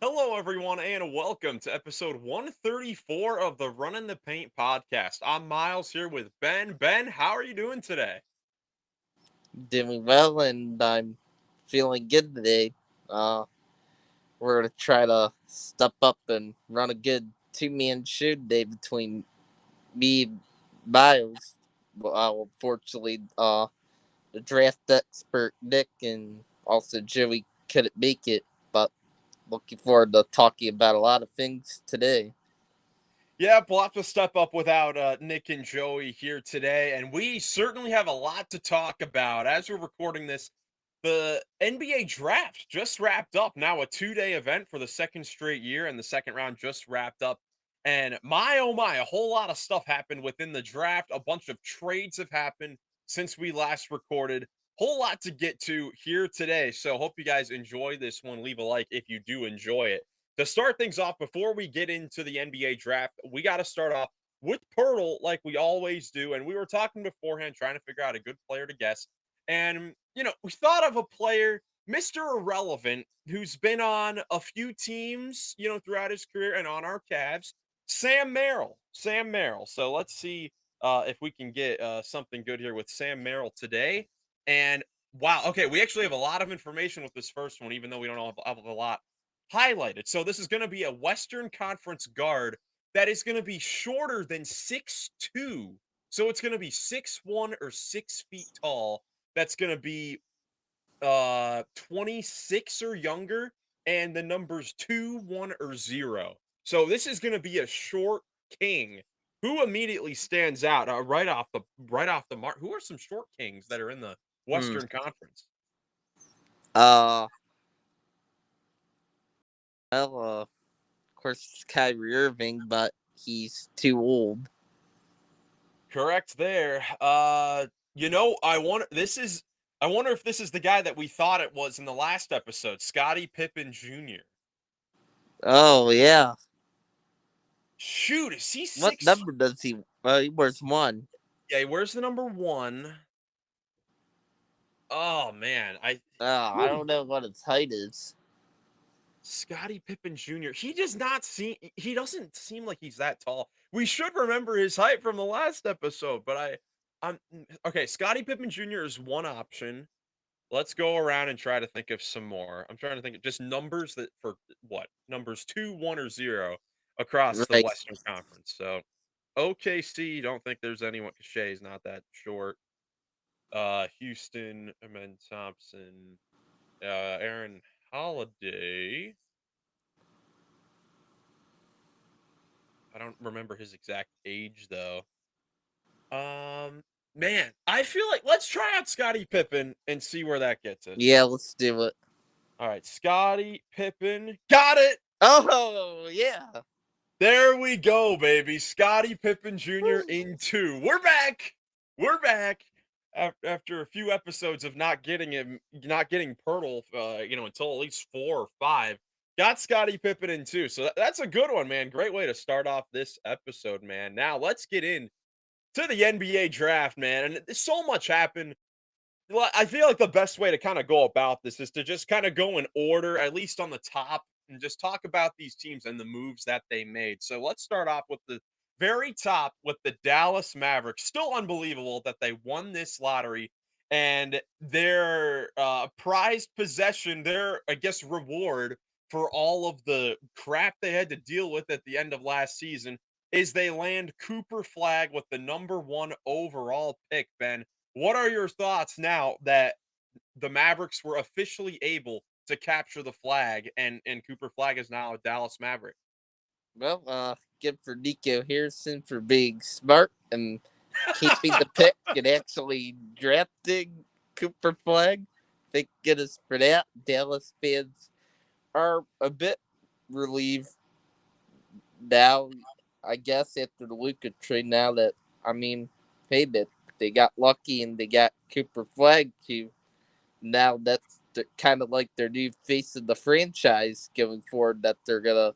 Hello, everyone, and welcome to episode 134 of the Runnin the Paint podcast. I'm Miles here with Ben. Ben, how are you doing today? Doing well, and I'm feeling good today. Uh, we're gonna try to step up and run a good two-man show today between me, and Miles. Unfortunately, the draft expert Nick and also Joey couldn't make it, but looking forward to talking about a lot of things today. Yeah, we'll have to step up without Nick and Joey here today, and we certainly have a lot to talk about. As we're recording this, the NBA draft just wrapped up. Now, a 2-day event for the second straight year, and the second round just wrapped up. And my oh my, a whole lot of stuff happened within the draft. A bunch of trades have happened since we last recorded. Whole lot to get to here today. So, hope you guys enjoy this one. Leave a like if you do enjoy it. To start things off, before we get into the NBA draft, we got to start off with Poeltl, like we always do. And we were talking beforehand, trying to figure out a good player to guess. And, we thought of a player, Mr. Irrelevant, who's been on a few teams, throughout his career and on our Cavs, Sam Merrill. Sam Merrill. So let's see if we can get something good here with Sam Merrill today. And wow, okay, we actually have a lot of information with this first one, even though we don't have a lot highlighted. So this is going to be a Western Conference guard that is going to be shorter than 6'2". So it's going to be 6'1" or 6 feet tall. That's going to be 26 or younger, and the numbers 2, 1, or 0. So this is going to be a short king. Who immediately stands out right off the mark? Who are some short kings that are in the Hmm. Western Conference? Uh, of course, it's Kyrie Irving, but he's too old. Correct there. I wonder if this is the guy that we thought it was in the last episode, Scottie Pippen Jr. Oh yeah. Shoot, is he What six? number does he? He wears one. Yeah, where's the number one? Oh man, I whew, don't know what his height is. Scottie Pippen Jr. He doesn't seem like he's that tall. We should remember his height from the last episode, but I'm okay. Scottie Pippen Jr. is one option. Let's go around and try to think of some more. I'm trying to think of just numbers that for what? Numbers 2, 1, or 0 across the Right. Western Conference. So OKC, don't think there's anyone. Shay's not that short. Houston, Amen Thompson, Aaron Holiday. I don't remember his exact age though. Man, I feel like let's try out Scottie Pippen and see where that gets us. Yeah, let's do it. All right, Scottie Pippen, got it. Oh yeah. There we go, baby. Scottie Pippen Jr. Woo. in 2. We're back. We're back. After a few episodes of not getting Poeltl, until at least 4 or 5, got Scottie Pippen in 2. So that's a good one, man. Great way to start off this episode, man. Now let's get in to the NBA draft, man. And so much happened. Well, I feel like the best way to kind of go about this is to just kind of go in order, at least on the top, and just talk about these teams and the moves that they made. So let's start off with the very top with the Dallas Mavericks. Still unbelievable that they won this lottery and their prized possession, their, I guess, reward for all of the crap they had to deal with at the end of last season is they land Cooper Flag with the number 1 overall pick, Ben. What are your thoughts now that the Mavericks were officially able to capture the flag and Cooper Flag is now a Dallas Maverick? Well, good for Nico Harrison for being smart and keeping the pick and actually drafting Cooper Flag. Thank goodness for that. Dallas fans are a bit relieved now, I guess, after the Luka trade. Now that hey, that they got lucky and they got Cooper Flag too. Now that's kind of like their new face of the franchise going forward that they're gonna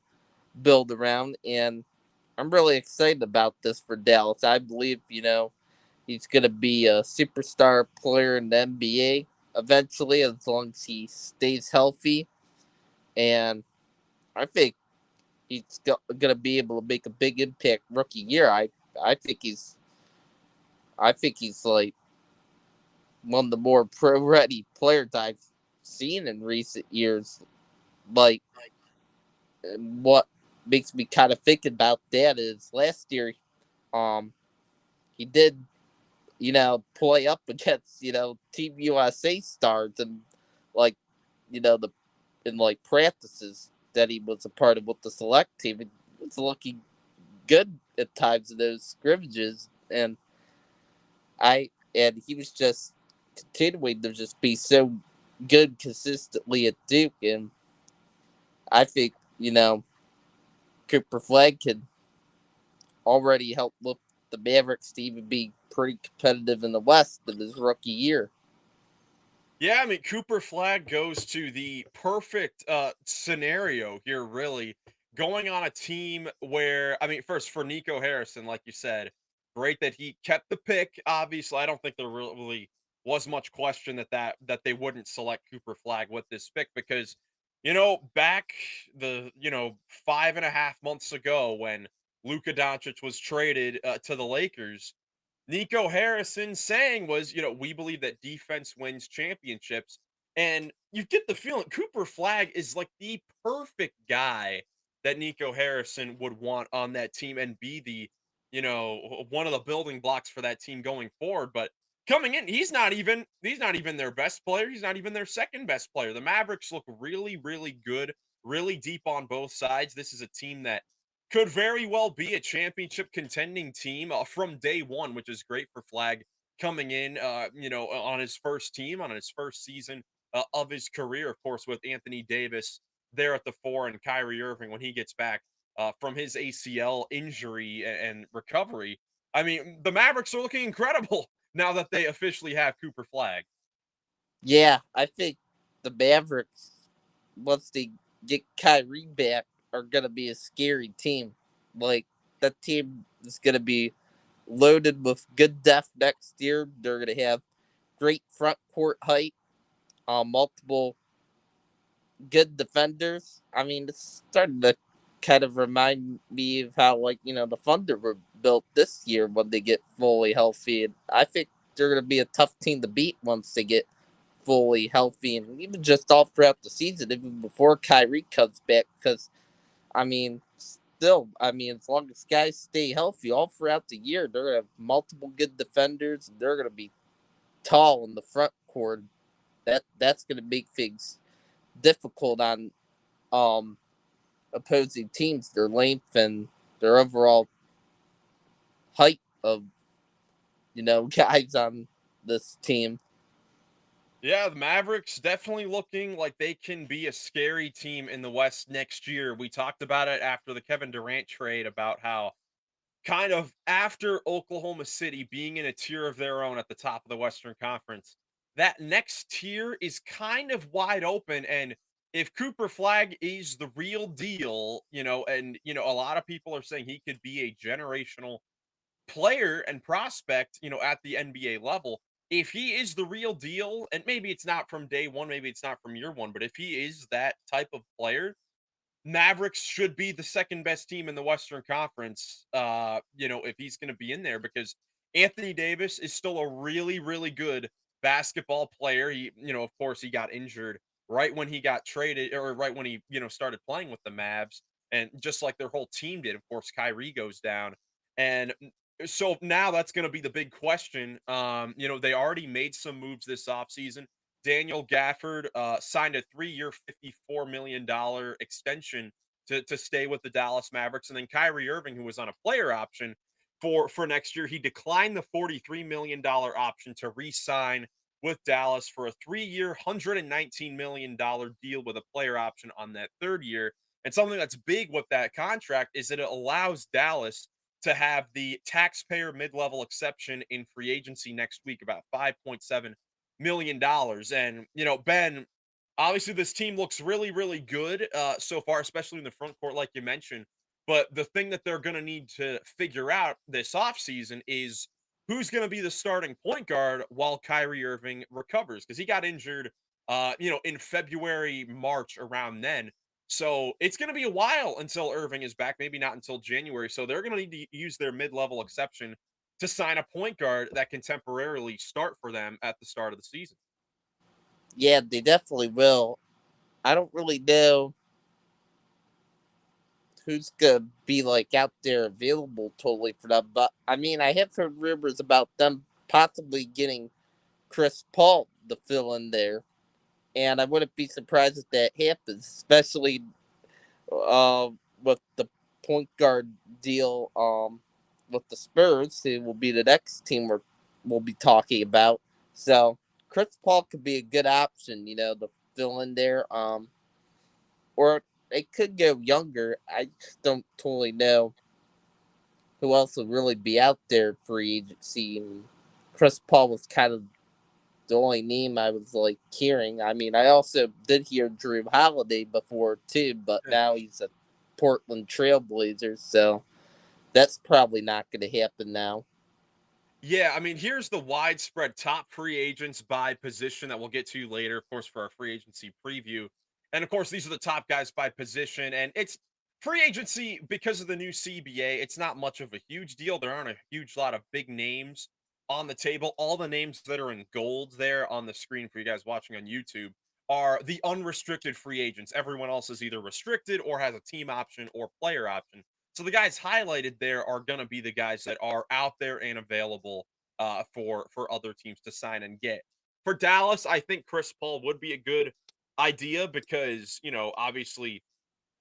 build around, and I'm really excited about this for Dallas. I believe he's gonna be a superstar player in the NBA eventually, as long as he stays healthy. And I think he's gonna be able to make a big impact rookie year. I think he's I think he's like one of the more pro ready players I've seen in recent years. Like, what makes me kind of think about that is last year, um, he did, play up against, Team USA stars and like, the in like practices that he was a part of with the select team. It was looking good at times in those scrimmages, and he was just continuing to just be so good consistently at Duke, and I think Cooper Flag can already help look the Mavericks to even be pretty competitive in the West in his rookie year. Yeah, I mean, Cooper Flag goes to the perfect scenario here, really. Going on a team where, I mean, first for Nico Harrison, like you said, great that he kept the pick. Obviously, I don't think there really was much question that they wouldn't select Cooper Flag with this pick because, back the 5.5 months ago when Luka Doncic was traded to the Lakers, Nico Harrison saying was, we believe that defense wins championships. And you get the feeling Cooper Flag is like the perfect guy that Nico Harrison would want on that team and be the, one of the building blocks for that team going forward. But coming in, he's not even their best player. He's not even their second best player. The Mavericks look really, really good, really deep on both sides. This is a team that could very well be a championship contending team from day one, which is great for Flag coming in, on his first team, on his first season of his career, of course, with Anthony Davis there at the four and Kyrie Irving when he gets back from his ACL injury and recovery. I mean, the Mavericks are looking incredible now that they officially have Cooper Flag. Yeah, I think the Mavericks, once they get Kyrie back, are gonna be a scary team. Like, that team is gonna be loaded with good depth next year. They're gonna have great front court height, multiple good defenders. I mean, it's starting to kind of remind me of how, like, the Thunder were built this year when they get fully healthy. And I think they're going to be a tough team to beat once they get fully healthy, and even just all throughout the season, even before Kyrie comes back. Because, I mean, still, as long as guys stay healthy all throughout the year, they're going to have multiple good defenders, and they're going to be tall in the front court. That's going to make things difficult on um opposing teams, their length and their overall height of guys on this team. Yeah, the Mavericks definitely looking like they can be a scary team in the West next year. We talked about it after the Kevin Durant trade about how kind of after Oklahoma City being in a tier of their own at the top of the Western Conference, that next tier is kind of wide open. And if Cooper Flag is the real deal, and a lot of people are saying he could be a generational player and prospect, at the NBA level. If he is the real deal, and maybe it's not from day one, maybe it's not from year one, but if he is that type of player, Mavericks should be the second best team in the Western Conference, if he's going to be in there because Anthony Davis is still a really, really good basketball player. He, of course, he got injured right when he got traded or right when he, started playing with the Mavs. And just like their whole team did, of course, Kyrie goes down. And so now that's going to be the big question. They already made some moves this offseason. Daniel Gafford signed a 3-year, $54 million extension to stay with the Dallas Mavericks. And then Kyrie Irving, who was on a player option for next year, he declined the $43 million option to re-sign with Dallas for a 3-year, $119 million deal with a player option on that third year. And something that's big with that contract is that it allows Dallas to have the taxpayer mid-level exception in free agency next week, about $5.7 million. And, Ben, obviously this team looks really, really good so far, especially in the front court, like you mentioned. But the thing that they're going to need to figure out this offseason is who's going to be the starting point guard while Kyrie Irving recovers because he got injured, in February, March around then. So it's going to be a while until Irving is back, maybe not until January. So they're going to need to use their mid-level exception to sign a point guard that can temporarily start for them at the start of the season. Yeah, they definitely will. I don't really know who's gonna be like out there available totally for them, but I mean, I have heard rumors about them possibly getting Chris Paul to fill in there, and I wouldn't be surprised if that happens, especially with the point guard deal with the Spurs, who will be the next team we'll be talking about. So Chris Paul could be a good option, to fill in there. Or they could go younger. I just don't totally know who else would really be out there free agency. And Chris Paul was kind of the only name I was like hearing. I mean, I also did hear Drew Holiday before too, but now he's a Portland Trailblazers, so that's probably not going to happen now. Yeah, I mean, here's the widespread top free agents by position that we'll get to later, of course, for our free agency preview. And of course, these are the top guys by position. And it's free agency because of the new CBA. It's not much of a huge deal. There aren't a huge lot of big names on the table. All the names that are in gold there on the screen for you guys watching on YouTube are the unrestricted free agents. Everyone else is either restricted or has a team option or player option. So the guys highlighted there are going to be the guys that are out there and available for other teams to sign and get. For Dallas, I think Chris Paul would be a good idea because obviously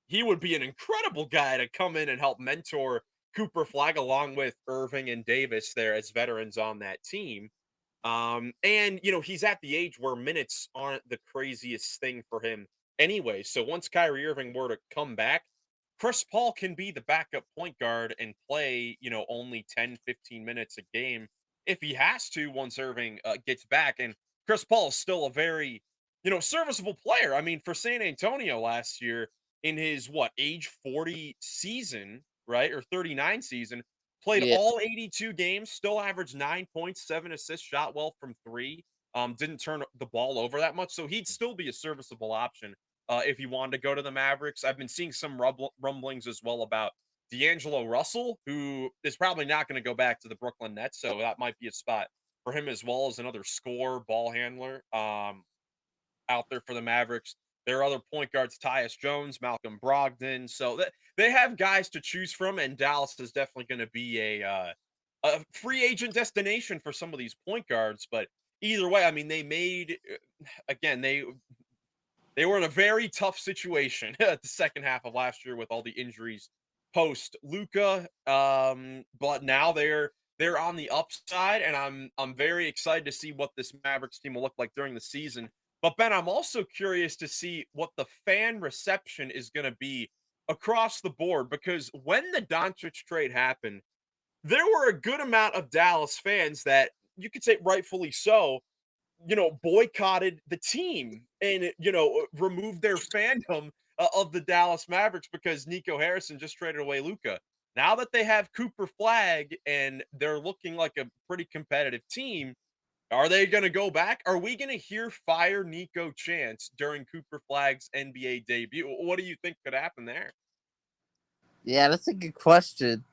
he would be an incredible guy to come in and help mentor Cooper Flag along with Irving and Davis there as veterans on that team. And he's at the age where minutes aren't the craziest thing for him anyway. So once Kyrie Irving were to come back, Chris Paul can be the backup point guard and play, only 10, 15 minutes a game if he has to once Irving gets back. And Chris Paul is still a very, serviceable player. I mean, for San Antonio last year in his age 40 season, right? Or 39 season, played Yeah, all 82 games, still averaged 9 points, 7 assists, shot well from 3. Didn't turn the ball over that much, so he'd still be a serviceable option if he wanted to go to the Mavericks. I've been seeing some rumblings as well about D'Angelo Russell, who is probably not going to go back to the Brooklyn Nets, so that might be a spot for him as well as another scorer, ball handler out there for the Mavericks. There are other point guards, Tyus Jones, Malcolm Brogdon. So they have guys to choose from, and Dallas is definitely going to be a free agent destination for some of these point guards. But either way, I mean, they made again they were in a very tough situation at the second half of last year with all the injuries post Luca. But now they're on the upside, and I'm very excited to see what this Mavericks team will look like during the season. But Ben, I'm also curious to see what the fan reception is going to be across the board because when the Doncic trade happened, there were a good amount of Dallas fans that you could say rightfully so boycotted the team and, removed their fandom of the Dallas Mavericks because Nico Harrison just traded away Luca. Now that they have Cooper Flag and they're looking like a pretty competitive team, are they going to go back? Are we going to hear fire Nico chants during Cooper Flag's NBA debut? What do you think could happen there? yeah, that's a good question.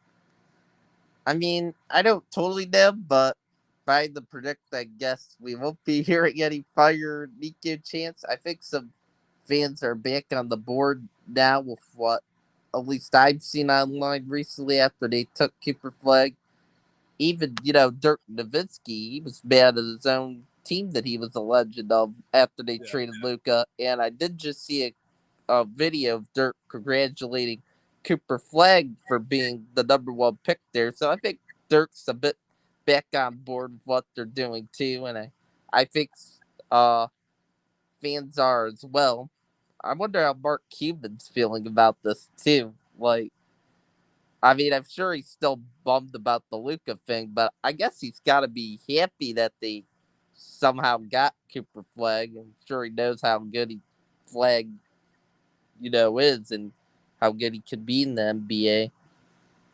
I mean, I don't totally know, but by the predict, I guess we won't be hearing any fire Nico chants. I think some fans are back on the board now with what at least I've seen online recently after they took Cooper Flag. Even, Dirk Nowitzki, he was mad at his own team that he was a legend of after they Yeah. traded Luca. And I did just see a video of Dirk congratulating Cooper Flag for being the number one pick there. So I think Dirk's a bit back on board with what they're doing too. And I think uh, fans are as well. I wonder how Mark Cuban's feeling about this too. Like, I mean, I'm sure he's still bummed about the Luca thing, but I guess he's got to be happy that they somehow got Cooper Flag. I'm sure he knows how good Flag, is and how good he could be in the NBA.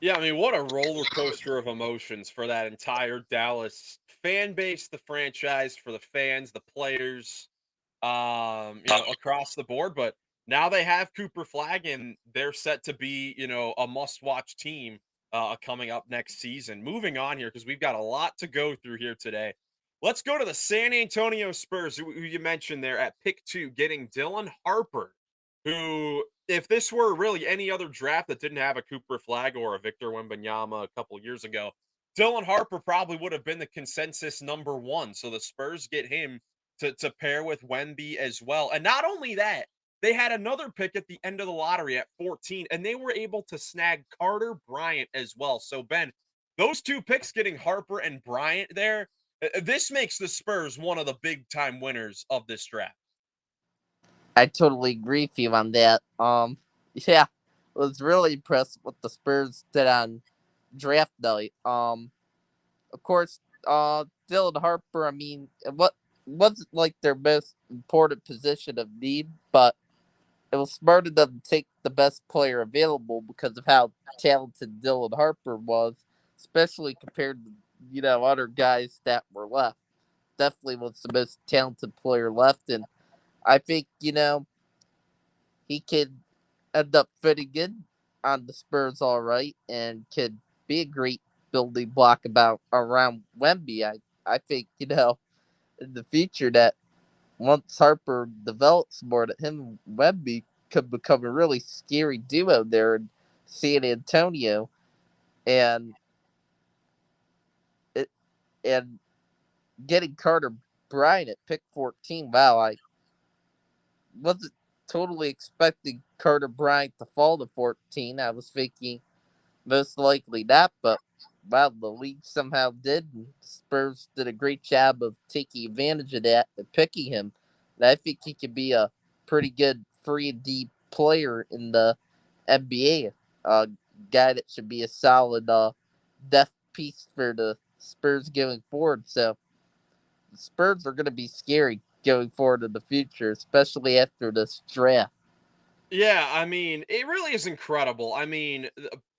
Yeah, I mean, what a roller coaster of emotions for that entire Dallas fan base, the franchise, for the fans, the players, across the board. But Now they have Cooper Flag, and they're set to be, a must-watch team coming up next season. Moving on here, because we've got a lot to go through here today. Let's go to the San Antonio Spurs, who you mentioned there at pick 2, getting Dylan Harper, who, if this were really any other draft that didn't have a Cooper Flag or a Victor Wembanyama a couple years ago, Dylan Harper probably would have been the consensus number 1. So the Spurs get him to pair with Wemby as well. And not only that, they had another pick at the end of the lottery at 14, and they were able to snag Carter Bryant as well. So, Ben, those 2 picks getting Harper and Bryant there, this makes the Spurs one of the big time winners of this draft. I totally agree with you on that. Yeah, I was really impressed with the Spurs did on draft night. Of course, Dylan Harper. I mean, what wasn't like their most important position of need, but it was smart of them to take the best player available because of how talented Dylan Harper was, especially compared to other guys that were left. Definitely was the most talented player left, and I think he could end up fitting in on the Spurs all right and could be a great building block about around Wemby. I think in the future that once Harper develops more, that him and Wemby could become a really scary duo there in San Antonio, and it and getting Carter Bryant at pick 14. Wow, I wasn't totally expecting Carter Bryant to fall to 14. I was thinking most likely not, but wow, the league somehow did. And Spurs did a great job of taking advantage of that and picking him. And I think he could be a pretty good free and D player in the NBA. A guy that should be a solid depth piece for the Spurs going forward. So the Spurs are going to be scary going forward in the future, especially after this draft. Yeah, I mean, it really is incredible. I mean,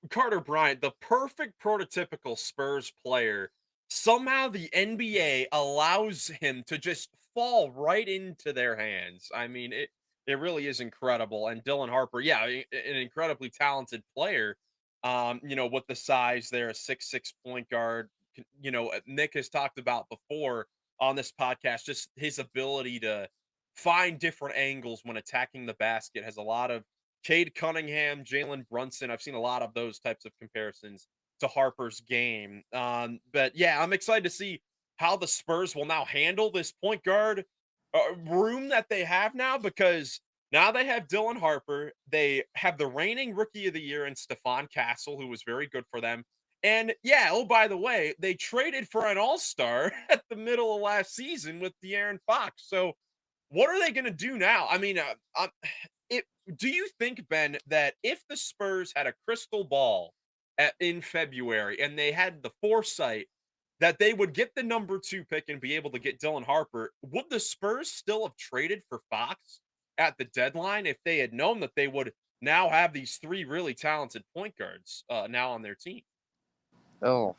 Carter Bryant, the perfect prototypical Spurs player. Somehow the NBA allows him to just fall right into their hands. I mean, it really is incredible. And Dylan Harper, yeah, an incredibly talented player. With the size there, a 6'6" point guard. Nick has talked about before on this podcast, just his ability to find different angles when attacking the basket. Has a lot of Cade Cunningham, Jalen Brunson. I've seen a lot of those types of comparisons to Harper's game. But yeah, I'm excited to see how the Spurs will now handle this point guard room that they have now, because now they have Dylan Harper. They have the reigning rookie of the year in Stephon Castle, who was very good for them. And yeah, oh, by the way, they traded for an all-star at the middle of last season with De'Aaron Fox. So what are they going to do now? I mean, it. Do you think, Ben, that if the Spurs had a crystal ball in February and they had the foresight that they would get the number 2 pick and be able to get Dylan Harper, would the Spurs still have traded for Fox at the deadline if they had known that they would now have these 3 really talented point guards now on their team? Oh,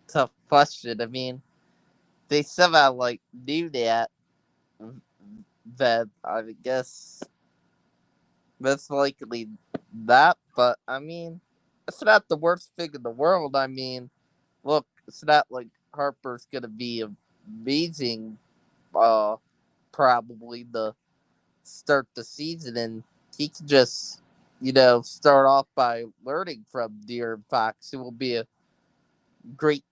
tough question. I mean, they somehow knew that. That I guess most likely that, but I mean, it's not the worst thing in the world. I mean, look, it's not like Harper's gonna be amazing. Uh, Probably the start the season, and he can just start off by learning from De'Aaron Fox, who will be a great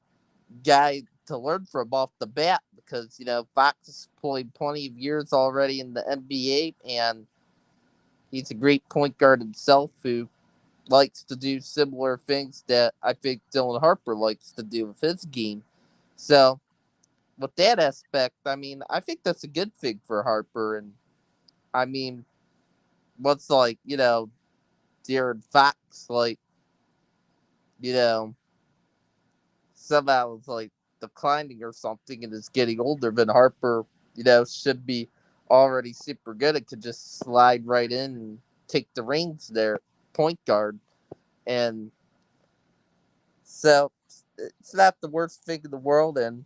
guy to learn from off the bat because Fox has played plenty of years already in the NBA, and he's a great point guard himself who likes to do similar things that I think Dylan Harper likes to do with his game. So with that aspect, I mean, I think that's a good thing for Harper. And I mean, what's De'Aaron Fox you know, somehow it's declining or something and is getting older, but Harper, should be already super good. It could just slide right in and take the reins there, point guard. And so it's not the worst thing in the world, and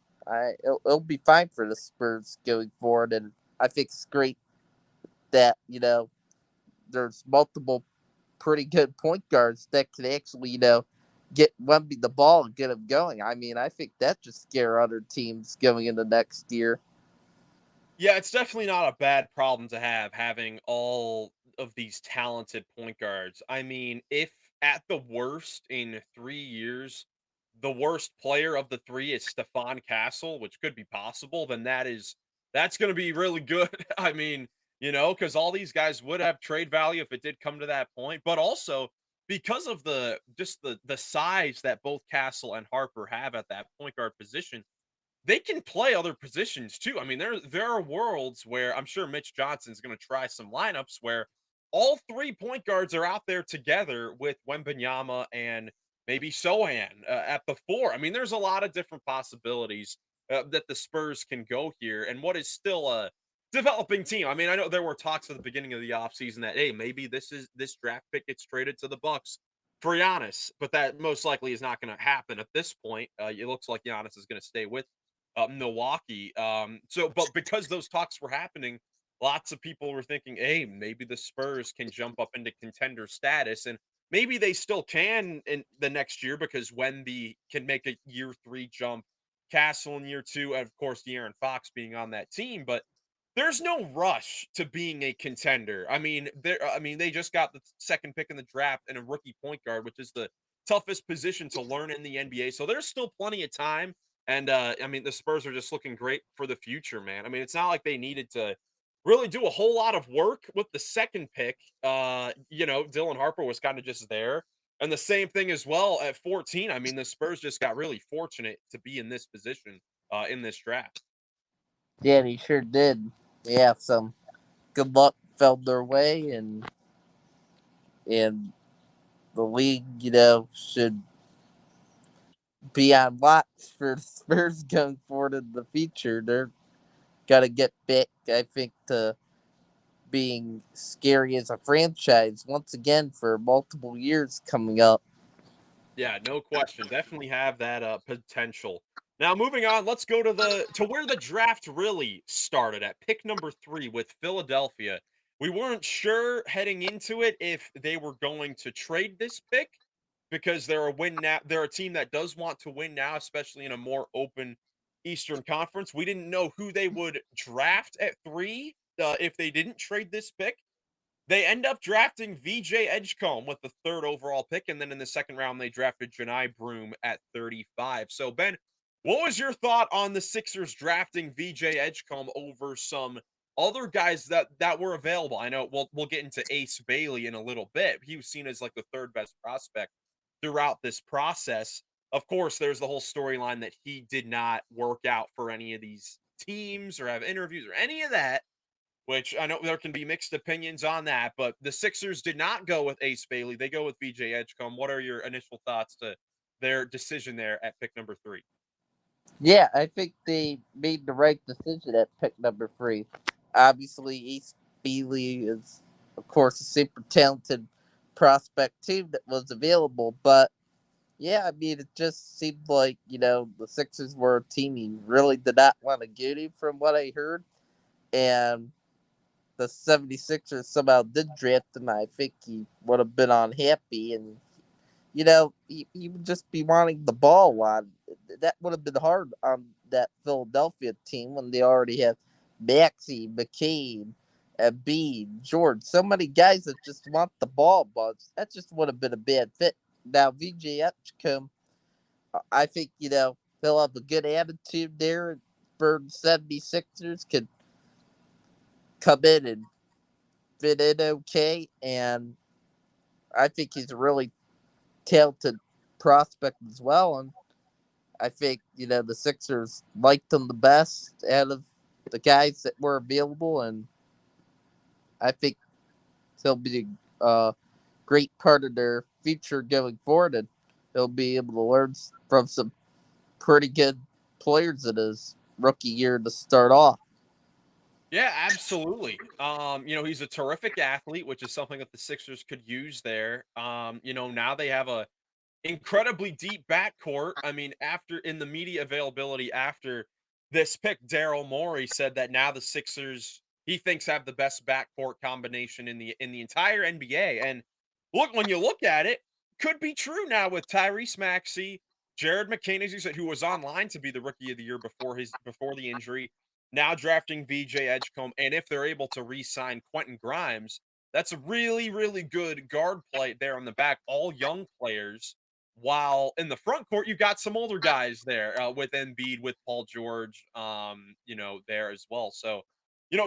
it'll be fine for the Spurs going forward. And I think it's great that there's multiple pretty good point guards that could actually, get Wemby the ball and get him going. I mean, I think that just scare other teams going into next year. Yeah, it's definitely not a bad problem to have, having all of these talented point guards. I mean, if at the worst in 3 years, the worst player of the 3 is Stephon Castle, which could be possible, then that's gonna be really good. I mean, because all these guys would have trade value if it did come to that point, but also because of the size that both Castle and Harper have at that point guard position, they can play other positions too. I mean, there are worlds where I'm sure Mitch Johnson's going to try some lineups where all 3 point guards are out there together with Wembanyama and maybe Sohan at the 4. I mean, there's a lot of different possibilities that the Spurs can go here, and what is still a developing team. I mean, I know there were talks at the beginning of the offseason that, hey, maybe this draft pick gets traded to the Bucks for Giannis, but that most likely is not going to happen at this point. It looks like Giannis is going to stay with Milwaukee. But because those talks were happening, lots of people were thinking, hey, maybe the Spurs can jump up into contender status. And maybe they still can in the next year because Wemby can make a year 3 jump, Castle in year 2, and of course, De'Aaron Fox being on that team. But there's no rush to being a contender. I mean, they just got the second pick in the draft and a rookie point guard, which is the toughest position to learn in the NBA. So there's still plenty of time, and I mean, the Spurs are just looking great for the future, man. I mean, it's not like they needed to really do a whole lot of work with the second pick. Dylan Harper was kind of just there. And the same thing as well at 14. I mean, the Spurs just got really fortunate to be in this position in this draft. Yeah, he sure did. Yeah, some good luck fell their way, and the league, should be on watch for the Spurs going forward in the future. They're got to get back, I think, to being scary as a franchise once again for multiple years coming up. Yeah, no question. Definitely have that potential. Now, moving on, let's go to where the draft really started at pick number 3 with Philadelphia. We weren't sure heading into it if they were going to trade this pick because they're a team that does want to win now, especially in a more open Eastern Conference. We didn't know who they would draft at 3 if they didn't trade this pick. They end up drafting VJ Edgecombe with the 3rd overall pick, and then in the 2nd round, they drafted Janai Broom at 35. So, Ben, what was your thought on the Sixers drafting VJ Edgecombe over some other guys that were available? I know we'll get into Ace Bailey in a little bit. He was seen as like the 3rd best prospect throughout this process. Of course, there's the whole storyline that he did not work out for any of these teams or have interviews or any of that, which I know there can be mixed opinions on that, but the Sixers did not go with Ace Bailey. They go with VJ Edgecombe. What are your initial thoughts to their decision there at pick number 3? Yeah, I think they made the right decision at pick number 3. Obviously, East Beasley is, of course, a super talented prospect team that was available, but yeah, I mean, it just seemed like, the Sixers were a team he really did not want to get him from what I heard. And the 76ers somehow did draft him. I think he would have been unhappy. And, he would just be wanting the ball a lot. That would have been hard on that Philadelphia team when they already have Maxey, McCabe, Embiid, George. So many guys that just want the ball, but that just would have been a bad fit. Now, VJ Epcombe, I think, he'll have a good attitude there for the 76ers, could come in and fit in okay. And I think he's a really talented prospect as well. And I think, the Sixers liked him the best out of the guys that were available. And I think he'll be a great part of their future going forward. And he'll be able to learn from some pretty good players in his rookie year to start off. Yeah, absolutely. He's a terrific athlete, which is something that the Sixers could use there. Now they have a incredibly deep backcourt. I mean, after in the media availability after this pick, Daryl Morey said that now the Sixers he thinks have the best backcourt combination in the entire NBA. And look, when you look at it, could be true now with Tyrese Maxey, Jared McCain, as you said, who was online to be the rookie of the year before the injury, now drafting VJ Edgecombe, and if they're able to re-sign Quentin Grimes, that's a really, really good guard play there on the back, all young players. While in the front court, you've got some older guys there with Embiid, with Paul George, there as well. So,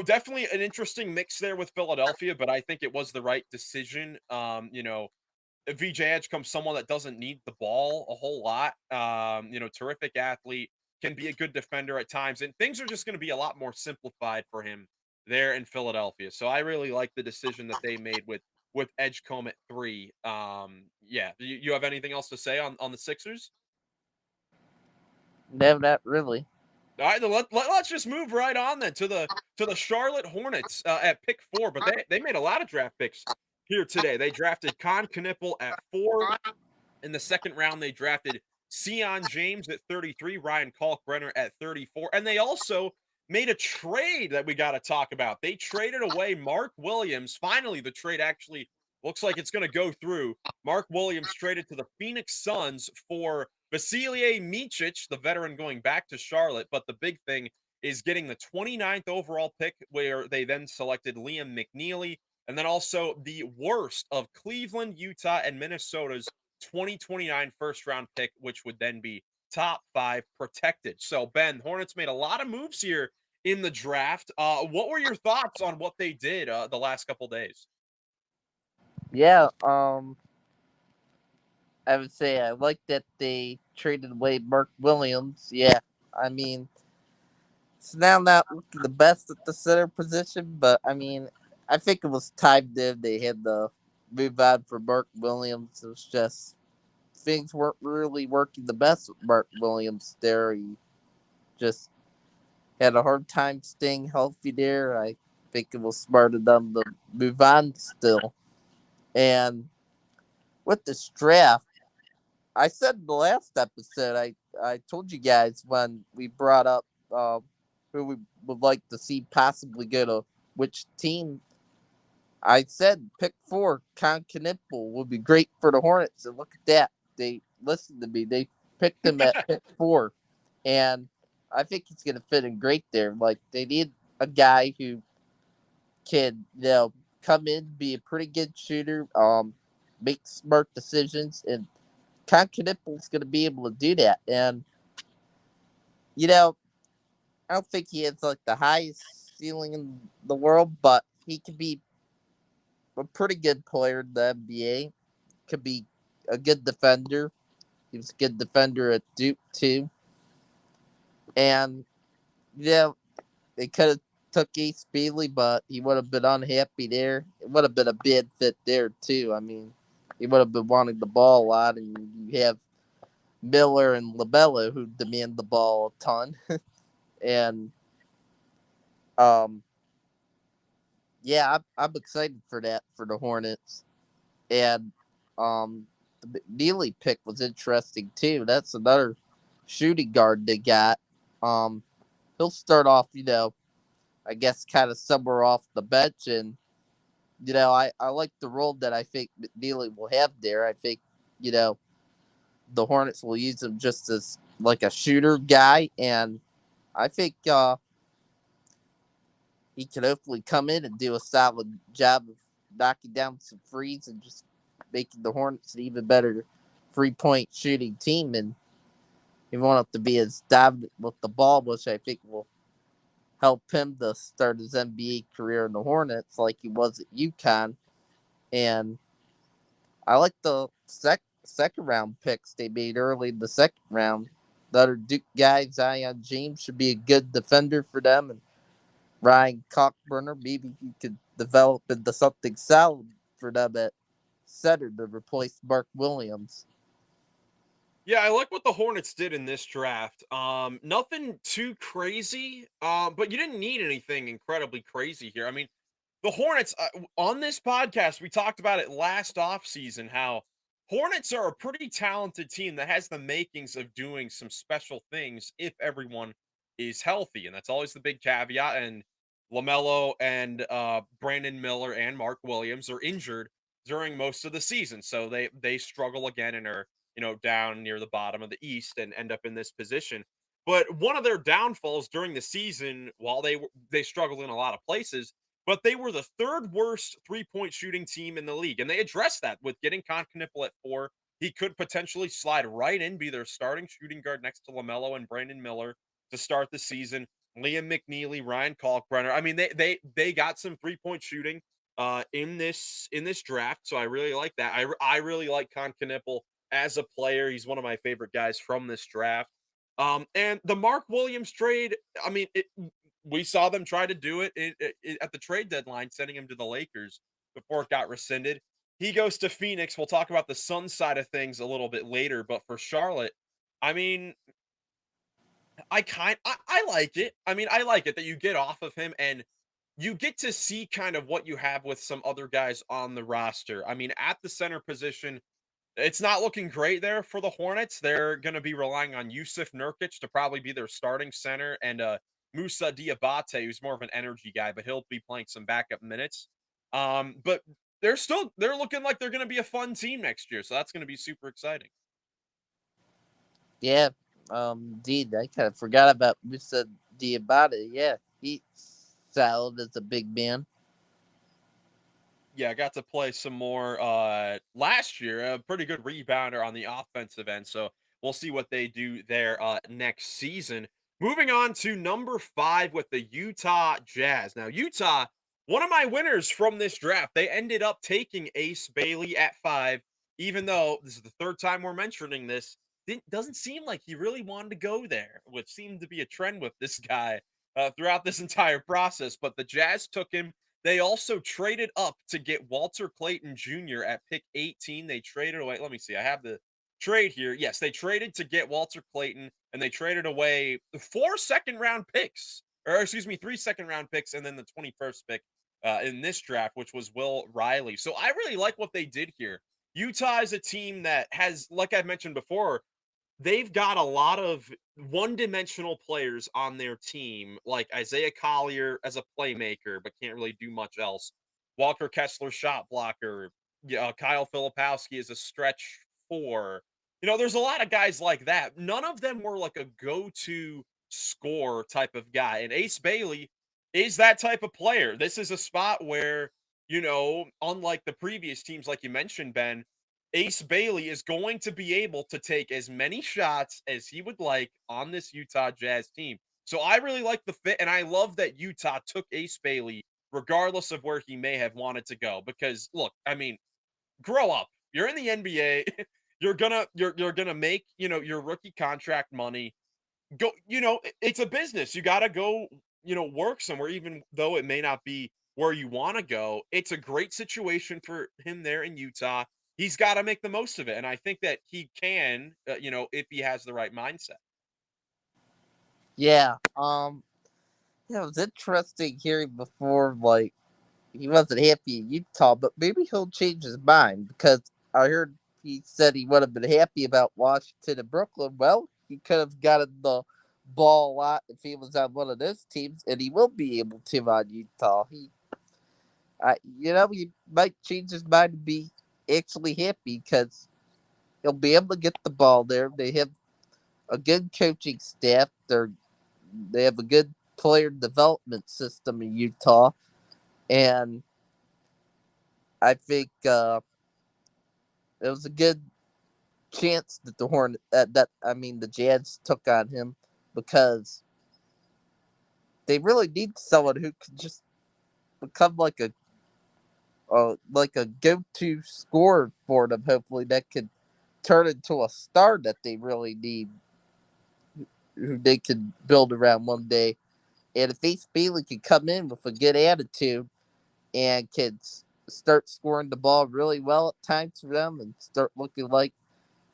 definitely an interesting mix there with Philadelphia, but I think it was the right decision. VJ Edgecombe, someone that doesn't need the ball a whole lot. Terrific athlete, can be a good defender at times, and things are just going to be a lot more simplified for him there in Philadelphia. So I really like the decision that they made with Edgecombe at 3. Yeah, you have anything else to say on the Sixers? No, not really. All right, then let's just move right on then to the Charlotte Hornets at pick 4. But they made a lot of draft picks here today. They drafted Con Knipple at 4. In the second round, they drafted Sion James at 33, Ryan Kalkbrenner at 34, and they also made a trade that we got to talk about. They traded away Mark Williams. Finally, the trade actually looks like it's going to go through. Mark Williams traded to the Phoenix Suns for Vasilije Micic, the veteran going back to Charlotte. But the big thing is getting the 29th overall pick, where they then selected Liam McNeely, and then also the worst of Cleveland, Utah, and Minnesota's 2029 first round pick, which would then be top 5 protected. So, Ben, Hornets made a lot of moves here in the draft. What were your thoughts on what they did the last couple days? Yeah, I would say I like that they traded away Mark Williams. Yeah, I mean, it's now not looking the best at the center position, but I mean, I think it was time that they had to move on for Mark Williams. It was just things weren't really working the best with Mark Williams there. He just had a hard time staying healthy there. I think it was smart of them to move on still. And with this draft, I said in the last episode, I told you guys when we brought up who we would like to see possibly go to which team. I said pick 4, Con Knipple would be great for the Hornets. And look at that. They listened to me. They picked him at pick 4. And I think he's going to fit in great there. Like, they need a guy who can, come in, be a pretty good shooter, make smart decisions. And Con Knipple's going to be able to do that. And, you know, I don't think he has, like, the highest ceiling in the world, but he can be a pretty good player in the NBA. Could be a good defender. He was a good defender at Duke too. And yeah, they could have took Ace Beasley, but he would have been unhappy there. It would have been a bad fit there too. I mean, he would have been wanting the ball a lot, and you have Miller and LaBella who demand the ball a ton. And um, yeah, I'm excited for that for the Hornets. And the Neely pick was interesting too. That's another shooting guard they got. Um, he'll start off, I guess kind of somewhere off the bench, and I like the role that I think Neely will have there. I think you know the Hornets will use him just as like a shooter guy, and I think he can hopefully come in and do a solid job of knocking down some threes and just making the Hornets an even better 3-point shooting team. And he won't have to be as dominant with the ball, which I think will help him to start his NBA career in the Hornets like he was at UConn. And I like the second round picks they made early in the second round. The other Duke guy, Zion James, should be a good defender for them. And Ryan Cockburner, maybe he could develop into something solid for them at center to replace Mark Williams. Yeah, I like what the Hornets did in this draft. Nothing too crazy, but you didn't need anything incredibly crazy here. I mean, the Hornets, on this podcast, we talked about it last offseason, how Hornets are a pretty talented team that has the makings of doing some special things if everyone is healthy. And that's always the big caveat. And LaMelo and Brandon Miller and Mark Williams are injured during most of the season, so they struggle again and are down near the bottom of the East and end up in this position. But one of their downfalls during the season, while they struggled in a lot of places, but they were the third worst 3-point shooting team in the league, and they addressed that with getting Knickel at 4. He could potentially slide right in, be their starting shooting guard next to LaMelo and Brandon Miller to start the season. Liam McNeely, Ryan Kalkbrenner. I mean, they got some 3-point shooting in this draft, so I really like that. I really like Knickel as a player. He's one of my favorite guys from this draft. And the Mark Williams trade, I mean, we saw them try to do it at the trade deadline, sending him to the Lakers before it got rescinded. He goes to Phoenix. We'll talk about the Sun side of things a little bit later, but for Charlotte, I mean, I like it. I mean, I like it that you get off of him and you get to see kind of what you have with some other guys on the roster. I mean, at the center position, it's not looking great there for the Hornets. They're going to be relying on Yusuf Nurkic to probably be their starting center and Musa Diabate, who's more of an energy guy, but he'll be playing some backup minutes. But they're looking like they're going to be a fun team next year, so that's going to be super exciting. Yeah, indeed. I kind of forgot about Musa Diabate. Yeah, he's solid as a big man. Yeah, I got to play some more last year. A pretty good rebounder on the offensive end. So we'll see what they do there next season. Moving on to number 5 with the Utah Jazz. Now, Utah, one of my winners from this draft, they ended up taking Ace Bailey at 5, even though this is the third time we're mentioning this. Doesn't seem like he really wanted to go there, which seemed to be a trend with this guy throughout this entire process. But the Jazz took him. They also traded up to get Walter Clayton Jr. at pick 18. They traded away. Let me see. I have the trade here. Yes, they traded to get Walter Clayton, and they traded away 4 second-round picks, or excuse me, 3 second-round picks, and then the 21st pick in this draft, which was Will Riley. So I really like what they did here. Utah is a team that has, like I mentioned before, they've got a lot of one-dimensional players on their team, like Isaiah Collier as a playmaker, but can't really do much else. Walker Kessler, shot blocker. Yeah, Kyle Filipowski is a stretch 4. There's a lot of guys like that. None of them were like a go-to score type of guy. And Ace Bailey is that type of player. This is a spot where, unlike the previous teams, like you mentioned, Ben, Ace Bailey is going to be able to take as many shots as he would like on this Utah Jazz team. So I really like the fit, and I love that Utah took Ace Bailey, regardless of where he may have wanted to go. Because look, I mean, grow up. You're in the NBA. You're gonna make your rookie contract money. Go, it's a business. You gotta go, work somewhere, even though it may not be where you want to go. It's a great situation for him there in Utah. He's got to make the most of it. And I think that he can, if he has the right mindset. Yeah. Yeah, it was interesting hearing before, like, he wasn't happy in Utah, but maybe he'll change his mind because I heard he said he would have been happy about Washington and Brooklyn. Well, he could have gotten the ball a lot if he was on one of those teams, and he will be able to on Utah. He might change his mind and be actually happy because he'll be able to get the ball there. They have a good coaching staff. They have a good player development system in Utah, and I think it was a good chance that the Jazz took on him because they really need someone who could just become like a go-to scorer for them. Hopefully, that could turn into a star that they really need, who they could build around one day. And if Ace Bailey could come in with a good attitude and could start scoring the ball really well at times for them and start looking like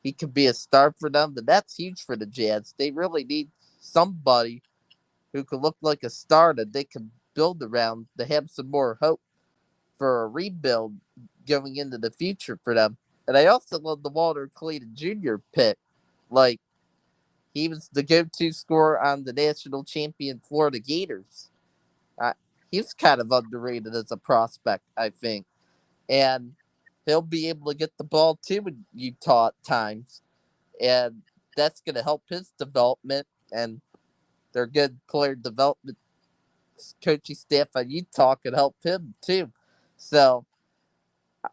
he could be a star for them, then that's huge for the Jazz. They really need somebody who could look like a star that they can build around to have some more hope for a rebuild going into the future for them. And I also love the Walter Clayton Jr. pick. Like, he was the go-to scorer on the national champion Florida Gators. Uh, he's kind of underrated as a prospect, I think. And he'll be able to get the ball too in Utah at times. And that's going to help his development. And their good player development coaching staff at Utah could help him too. So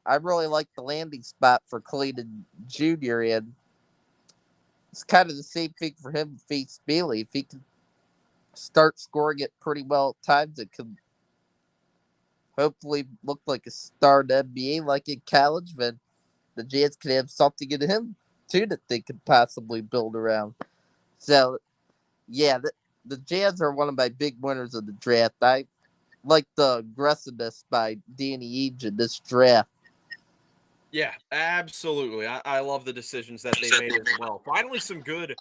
I really like the landing spot for Clayton Jr. And it's kind of the same thing for him, Face Bailey. If he can start scoring it pretty well at times, it could hopefully look like a star in the NBA like in college. Then the Jazz could have something in him too that they could possibly build around. So yeah, the Jazz are one of my big winners of the draft. I like the aggressiveness by Danny Ainge in this draft. Yeah, absolutely. I love the decisions that they made as well. Finally, some good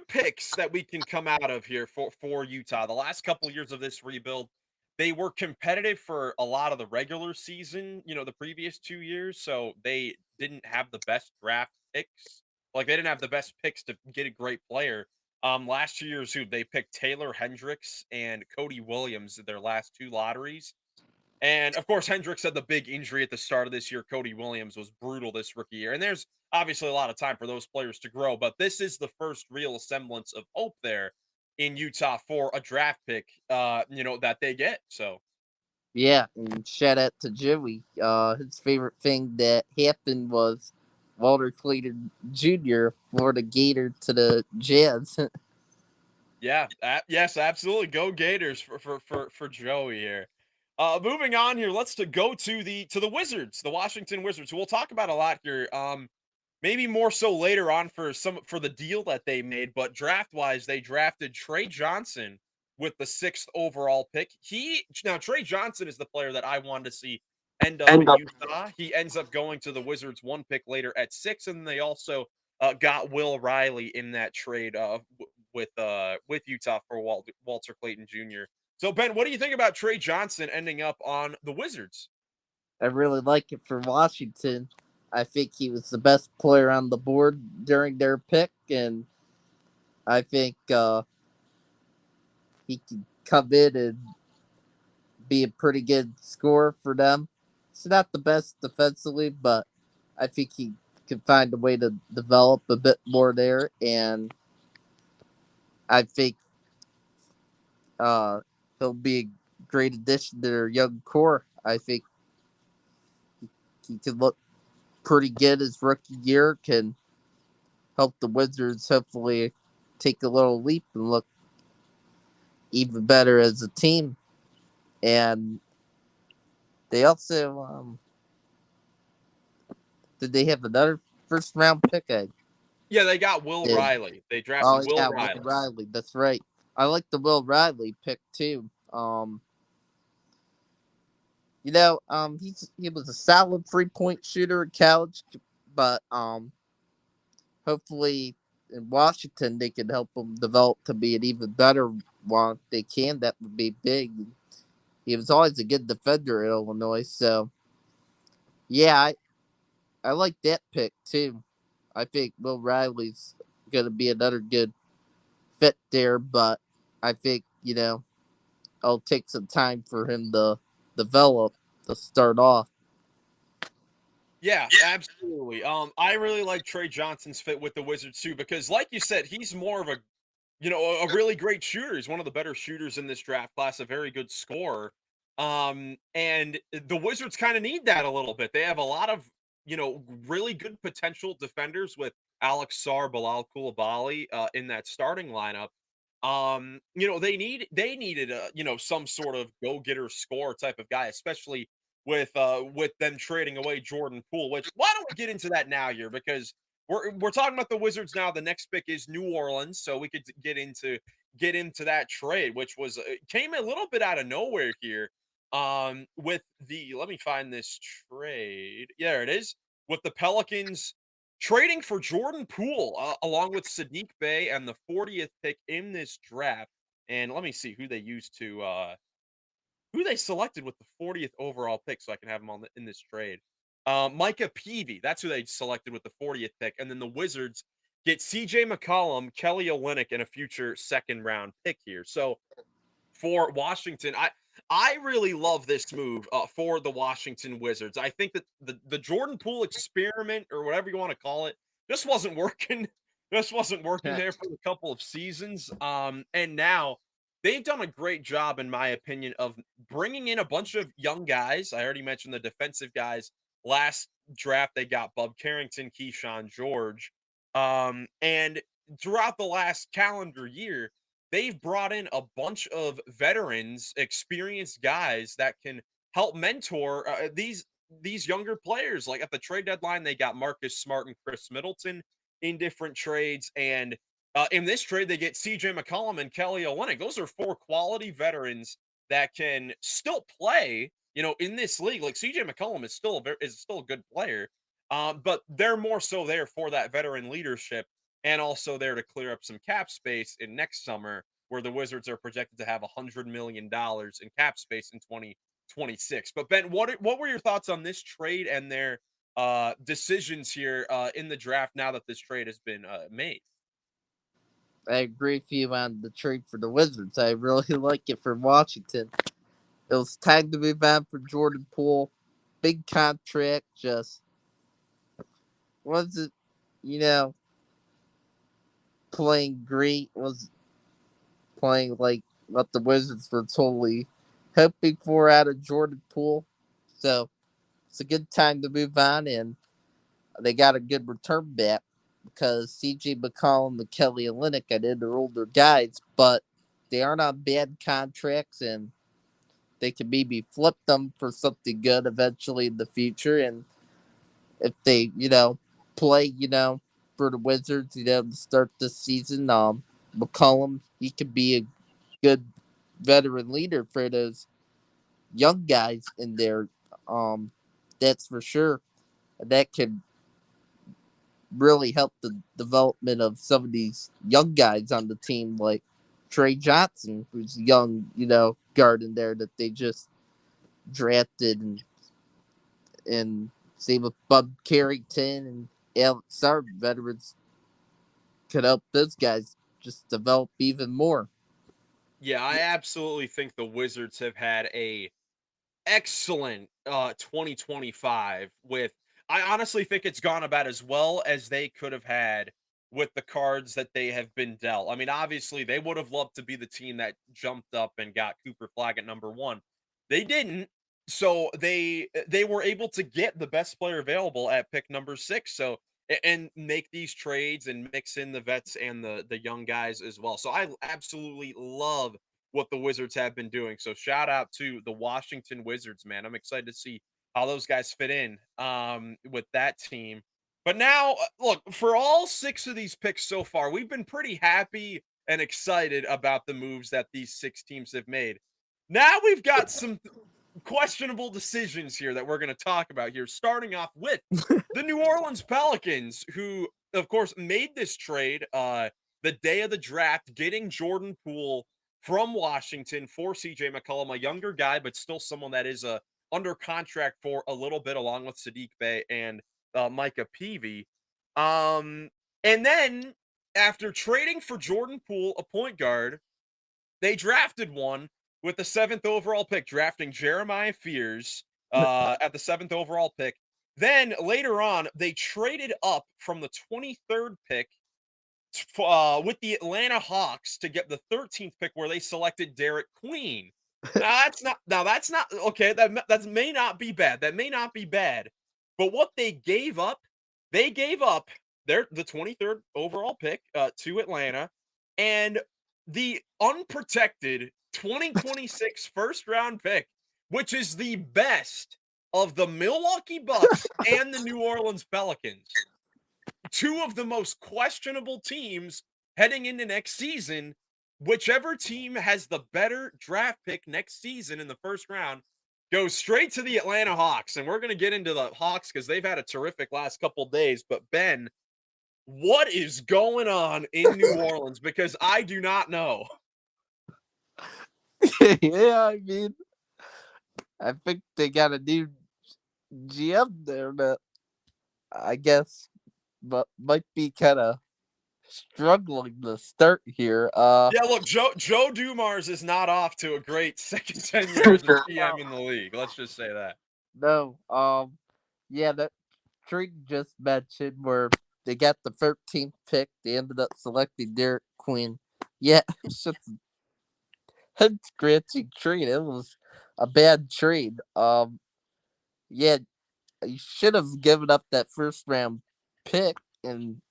picks that we can come out of here for Utah. The last couple years of this rebuild, they were competitive for a lot of the regular season, the previous 2 years, so they didn't have the best draft picks. Like, they didn't have the best picks to get a great player. Last 2 years, who they picked Taylor Hendricks and Cody Williams in their last 2 lotteries. And of course, Hendricks had the big injury at the start of this year. Cody Williams was brutal this rookie year. And there's obviously a lot of time for those players to grow, but this is the first real semblance of hope there in Utah for a draft pick, that they get. So Yeah, and shout out to Joey. His favorite thing that happened was Walter Clayton Jr. Florida Gator to the Jazz. yeah, yes, absolutely. Go Gators for Joey here. Moving on here, let's go to the Wizards, the Washington Wizards, who we'll talk about a lot here. Maybe more so later on for the deal that they made, but draft wise, they drafted Trey Johnson with the 6th overall pick. Now Trey Johnson is the player that I wanted to see end up in Utah. He ends up going to the Wizards 1 pick later at 6, and they also got Will Riley in that trade with Utah for Walter Clayton Jr. So Ben, what do you think about Trey Johnson ending up on the Wizards? I really like it for Washington. I think he was the best player on the board during their pick, and I think he could come in and be a pretty good scorer for them. He's not the best defensively, but I think he could find a way to develop a bit more there, and I think uh, he'll be a great addition to their young core. I think he can look pretty good his rookie year, can help the Wizards hopefully take a little leap and look even better as a team. And they also did they have another first round pick? I Yeah, they got Will did. Riley. They Oh drafted Will yeah, Will Riley. Riley. That's right. I like the Will Riley pick too. He was a solid 3-point shooter in college, but hopefully in Washington they can help him develop to be an even better one. If they can, that would be big. He was always a good defender at Illinois, so yeah, I like that pick too. I think Will Riley's gonna be another good fit there, but I think it'll take some time for him to develop to start off. Yeah, absolutely. I really like Trey Johnson's fit with the Wizards too, because like you said, he's more of a really great shooter. He's one of the better shooters in this draft class, a very good scorer. And the Wizards kind of need that a little bit. They have a lot of, really good potential defenders with Alex Sarr, Bilal Coulibaly in that starting lineup. They needed some sort of go-getter score type of guy, especially with them trading away Jordan Poole, which why don't we get into that now here? Because we're talking about the Wizards now. The next pick is New Orleans, so we could get into that trade, which came a little bit out of nowhere here. With the let me find this trade. Yeah, there it is. With the Pelicans trading for Jordan Poole along with Sadiq Bey and the 40th pick in this draft. And let me see who they selected with the 40th overall pick, so I can have them in this trade. Micah Peavy, that's who they selected with the 40th pick, and then the Wizards get C.J. McCollum, Kelly Olynyk, and a future second round pick here. So for Washington, I really love this move for the Washington Wizards. I think that the Jordan Poole experiment, or whatever you want to call it, just wasn't working. Just wasn't working there for a couple of seasons. And now they've done a great job, in my opinion, of bringing in a bunch of young guys. I already mentioned the defensive guys. Last draft, they got Bub Carrington, Keyshawn George. And throughout the last calendar year, they've brought in a bunch of veterans, experienced guys that can help mentor these younger players. Like at the trade deadline, they got Marcus Smart and Chris Middleton in different trades, and in this trade, they get CJ McCollum and Kelly Olynyk. Those are four quality veterans that can still play, in this league. Like CJ McCollum is still a good player, but they're more so there for that veteran leadership, and also there to clear up some cap space in next summer, where the Wizards are projected to have $100 million in cap space in 2026. But Ben, what were your thoughts on this trade and their decisions here in the draft now that this trade has been made? I agree with you on the trade for the Wizards. I really like it for Washington. It was time to move on for Jordan Poole. Big contract, just wasn't, you know, playing great. Was playing like what the Wizards were totally hoping for out of Jordan Poole. So it's a good time to move on, and they got a good return back because CJ McCollum and Kelly Olynyk, I know they're older guys, but they aren't on bad contracts, and they can maybe flip them for something good eventually in the future. And if they, play, for the Wizards, to start this season, McCollum, he could be a good veteran leader for those young guys in there. That's for sure. That could really help the development of some of these young guys on the team, like Trey Johnson, who's a young, guard in there that they just drafted, and same with Bub Carrington and Alex Sarb, veterans could help those guys just develop even more. Yeah, I absolutely think the Wizards have had a excellent 2025 with. I honestly think it's gone about as well as they could have had with the cards that they have been dealt. I mean, obviously they would have loved to be the team that jumped up and got Cooper Flag at number 1. They didn't. So they were able to get the best player available at pick number 6. So and make these trades and mix in the vets and the young guys as well. So I absolutely love what the Wizards have been doing. So shout out to the Washington Wizards, man. I'm excited to see how those guys fit in with that team. But now, look, for all 6 of these picks so far, we've been pretty happy and excited about the moves that these 6 teams have made. Now we've got some questionable decisions here that we're going to talk about here, starting off with the New Orleans Pelicans, who, of course, made this trade the day of the draft, getting Jordan Poole from Washington for CJ McCollum, a younger guy, but still someone that is under contract for a little bit, along with Sadiq Bey and Micah Peavy. And then after trading for Jordan Poole, a point guard, they drafted one with the 7th overall pick, drafting Jeremiah Fears at the 7th overall pick. Then later on, they traded up from the 23rd pick with the Atlanta Hawks to get the 13th pick, where they selected Derek Queen. Now that's not okay. That may not be bad. That may not be bad. But what they gave up the 23rd overall pick to Atlanta, and the unprotected 2026 first round pick, which is the best of the Milwaukee Bucks and the New Orleans Pelicans, two of the most questionable teams heading into next season. Whichever team has the better draft pick next season in the first round goes straight to the Atlanta Hawks. And we're going to get into the Hawks because they've had a terrific last couple days. But Ben, what is going on in New Orleans? Because I do not know. Yeah, I mean, I think they got a new GM there that I guess but might be kind of struggling to start here. Yeah, look, Joe Dumars is not off to a great second tenure as a GM in the league. Let's just say that. No. Yeah, that trade you just mentioned where they got the 13th pick, they ended up selecting Derek Quinn. Yeah, it's just a head scratching trade. It was a bad trade. Yeah, you should have given up that first round pick, and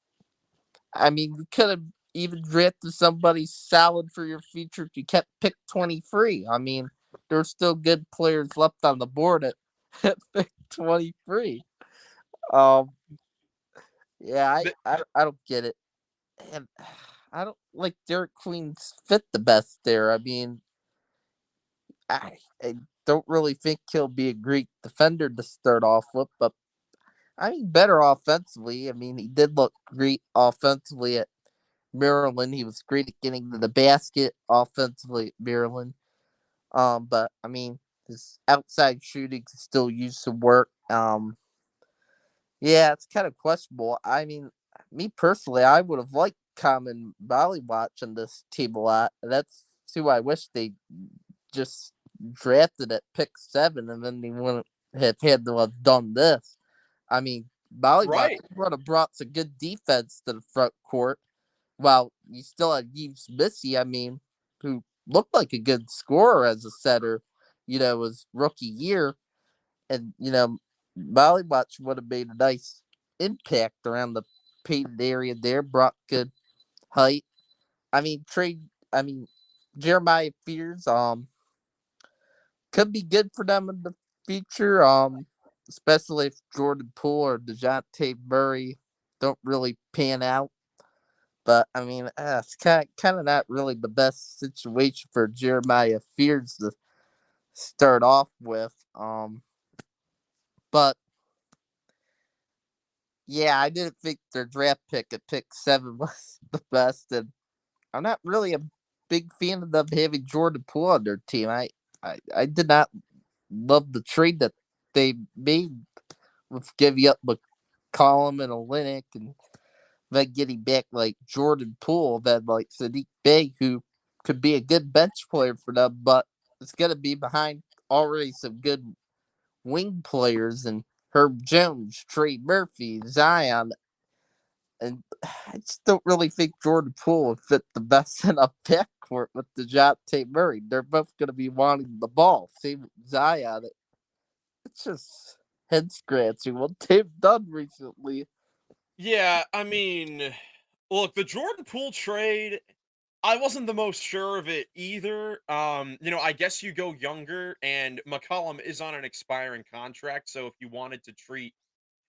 I mean, you could have even drafted somebody solid for your future if you kept pick 23. I mean, there's still good players left on the board at, at pick 23. Um, yeah, I don't get it, and I don't like Derek Queen's fit the best there. I mean, I don't really think he'll be a great defender to start off with, but I mean, better offensively. I mean, he did look great offensively at Maryland. He was great at getting to the basket offensively at Maryland. But I mean, his outside shooting can still use some work. Yeah, it's kind of questionable. I mean, me personally, I would have liked Common Volley Watch on this team a lot. That's who I wish they just drafted at pick 7, and then they wouldn't have had to have done this. I mean, Volley Watch Right. would have brought some good defense to the front court. While you still had Yves Missy, I mean, who looked like a good scorer as a setter, his rookie year. And, Volley Watch would have made a nice impact around the painted area there, brought good height. I mean, Jeremiah Fears, could be good for them in the future, especially if Jordan Poole or DeJounte Murray don't really pan out. But I mean, it's kind of not really the best situation for Jeremiah Fears to start off with. But yeah, I didn't think their draft pick at pick 7 was the best, and I'm not really a big fan of them having Jordan Poole on their team. I did not love the trade that they made with giving up McCollum and Olynyk and then getting back like Jordan Poole, then like Sadiq Bey, who could be a good bench player for them, but it's gonna be behind already some good wing players and Herb Jones, Trey Murphy, Zion, and I just don't really think Jordan Poole would fit the best in a backcourt with DeJounte Murray. They're both gonna be wanting the ball. Same with Zion. It's just head scratching what they've done recently. Yeah, I mean, look, the Jordan Poole trade, I wasn't the most sure of it either. I guess you go younger and McCollum is on an expiring contract, so if you wanted to treat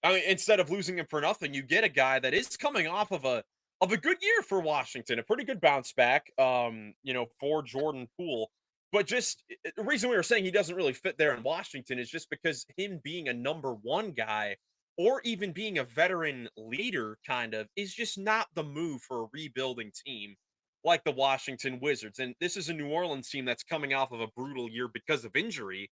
I mean, instead of losing him for nothing, you get a guy that is coming off of a good year for Washington, a pretty good bounce back, for Jordan Poole. But just the reason we were saying he doesn't really fit there in Washington is just because him being a number one guy or even being a veteran leader kind of is just not the move for a rebuilding team like the Washington Wizards. And this is a New Orleans team that's coming off of a brutal year because of injury,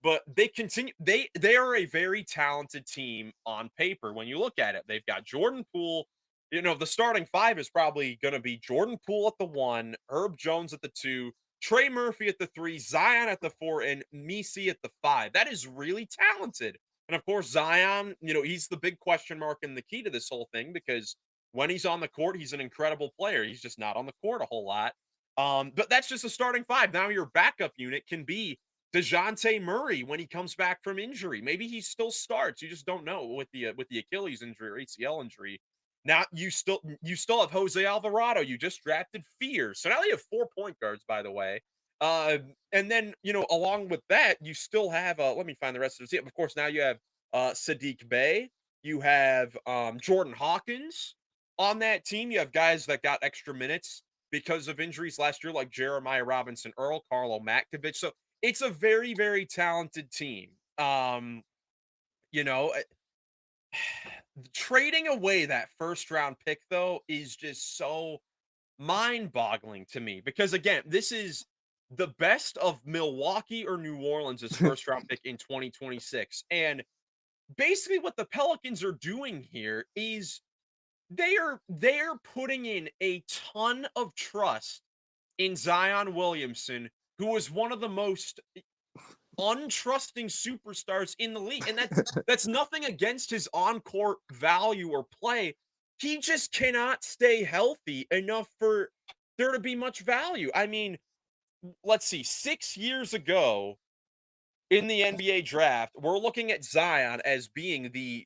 but they are a very talented team on paper when you look at it. They've got Jordan Poole. The starting five is probably going to be Jordan Poole at the 1, Herb Jones at the 2, Trey Murphy at the 3, Zion at the 4, and Misi at the 5. That is really talented. And of course, Zion, he's the big question mark and the key to this whole thing because when he's on the court, he's an incredible player. He's just not on the court a whole lot. But that's just a starting five. Now your backup unit can be DeJounte Murray when he comes back from injury. Maybe he still starts. You just don't know with the Achilles injury or ACL injury. Now you still have Jose Alvarado. You just drafted Fear. So now you have 4 point guards, by the way. And then along with that, you still have let me find the rest of the team. Of course, now you have Sadiq Bey. You have Jordan Hawkins on that team. You have guys that got extra minutes because of injuries last year, like Jeremiah Robinson Earl, Carlo Matkovic. So it's a very, very talented team. You know, eh, Trading away that first round pick though is just so mind-boggling to me because again, this is the best of Milwaukee or New Orleans' first round pick in 2026. And basically what the Pelicans are doing here is They are putting in a ton of trust in Zion Williamson, who is one of the most untrusting superstars in the league. And that's nothing against his on-court value or play. He just cannot stay healthy enough for there to be much value. I mean, let's see, 6 years ago in the NBA draft, we're looking at Zion as being the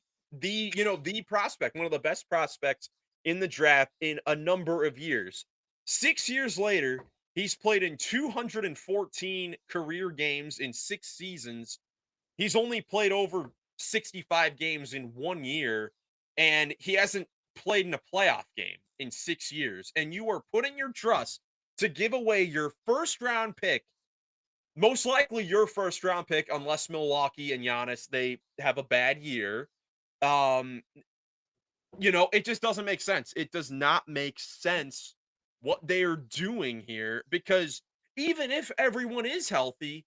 prospect, one of the best prospects in the draft in a number of years. 6 years later, he's played in 214 career games in 6 seasons. He's only played over 65 games in 1 year, and he hasn't played in a playoff game in 6 years. And you are putting your trust to give away your first round pick, most likely your first round pick, unless Milwaukee and Giannis, they have a bad year. Um, it just doesn't make sense. It does not make sense what they are doing here, because even if everyone is healthy,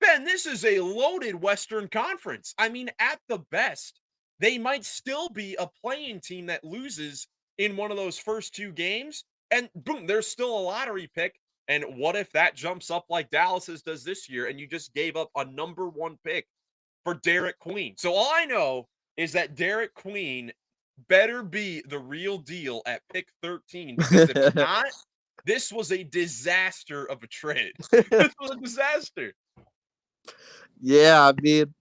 Ben, this is a loaded Western Conference. I mean, at the best, they might still be a playing team that loses in one of those first 2 games, and boom, there's still a lottery pick. And what if that jumps up like Dallas's does this year, and you just gave up a number 1 pick for Derek Queen? So all I know is that Derek Queen better be the real deal at pick 13, because if not, this was a disaster of a trade. This was a disaster. Yeah, I mean,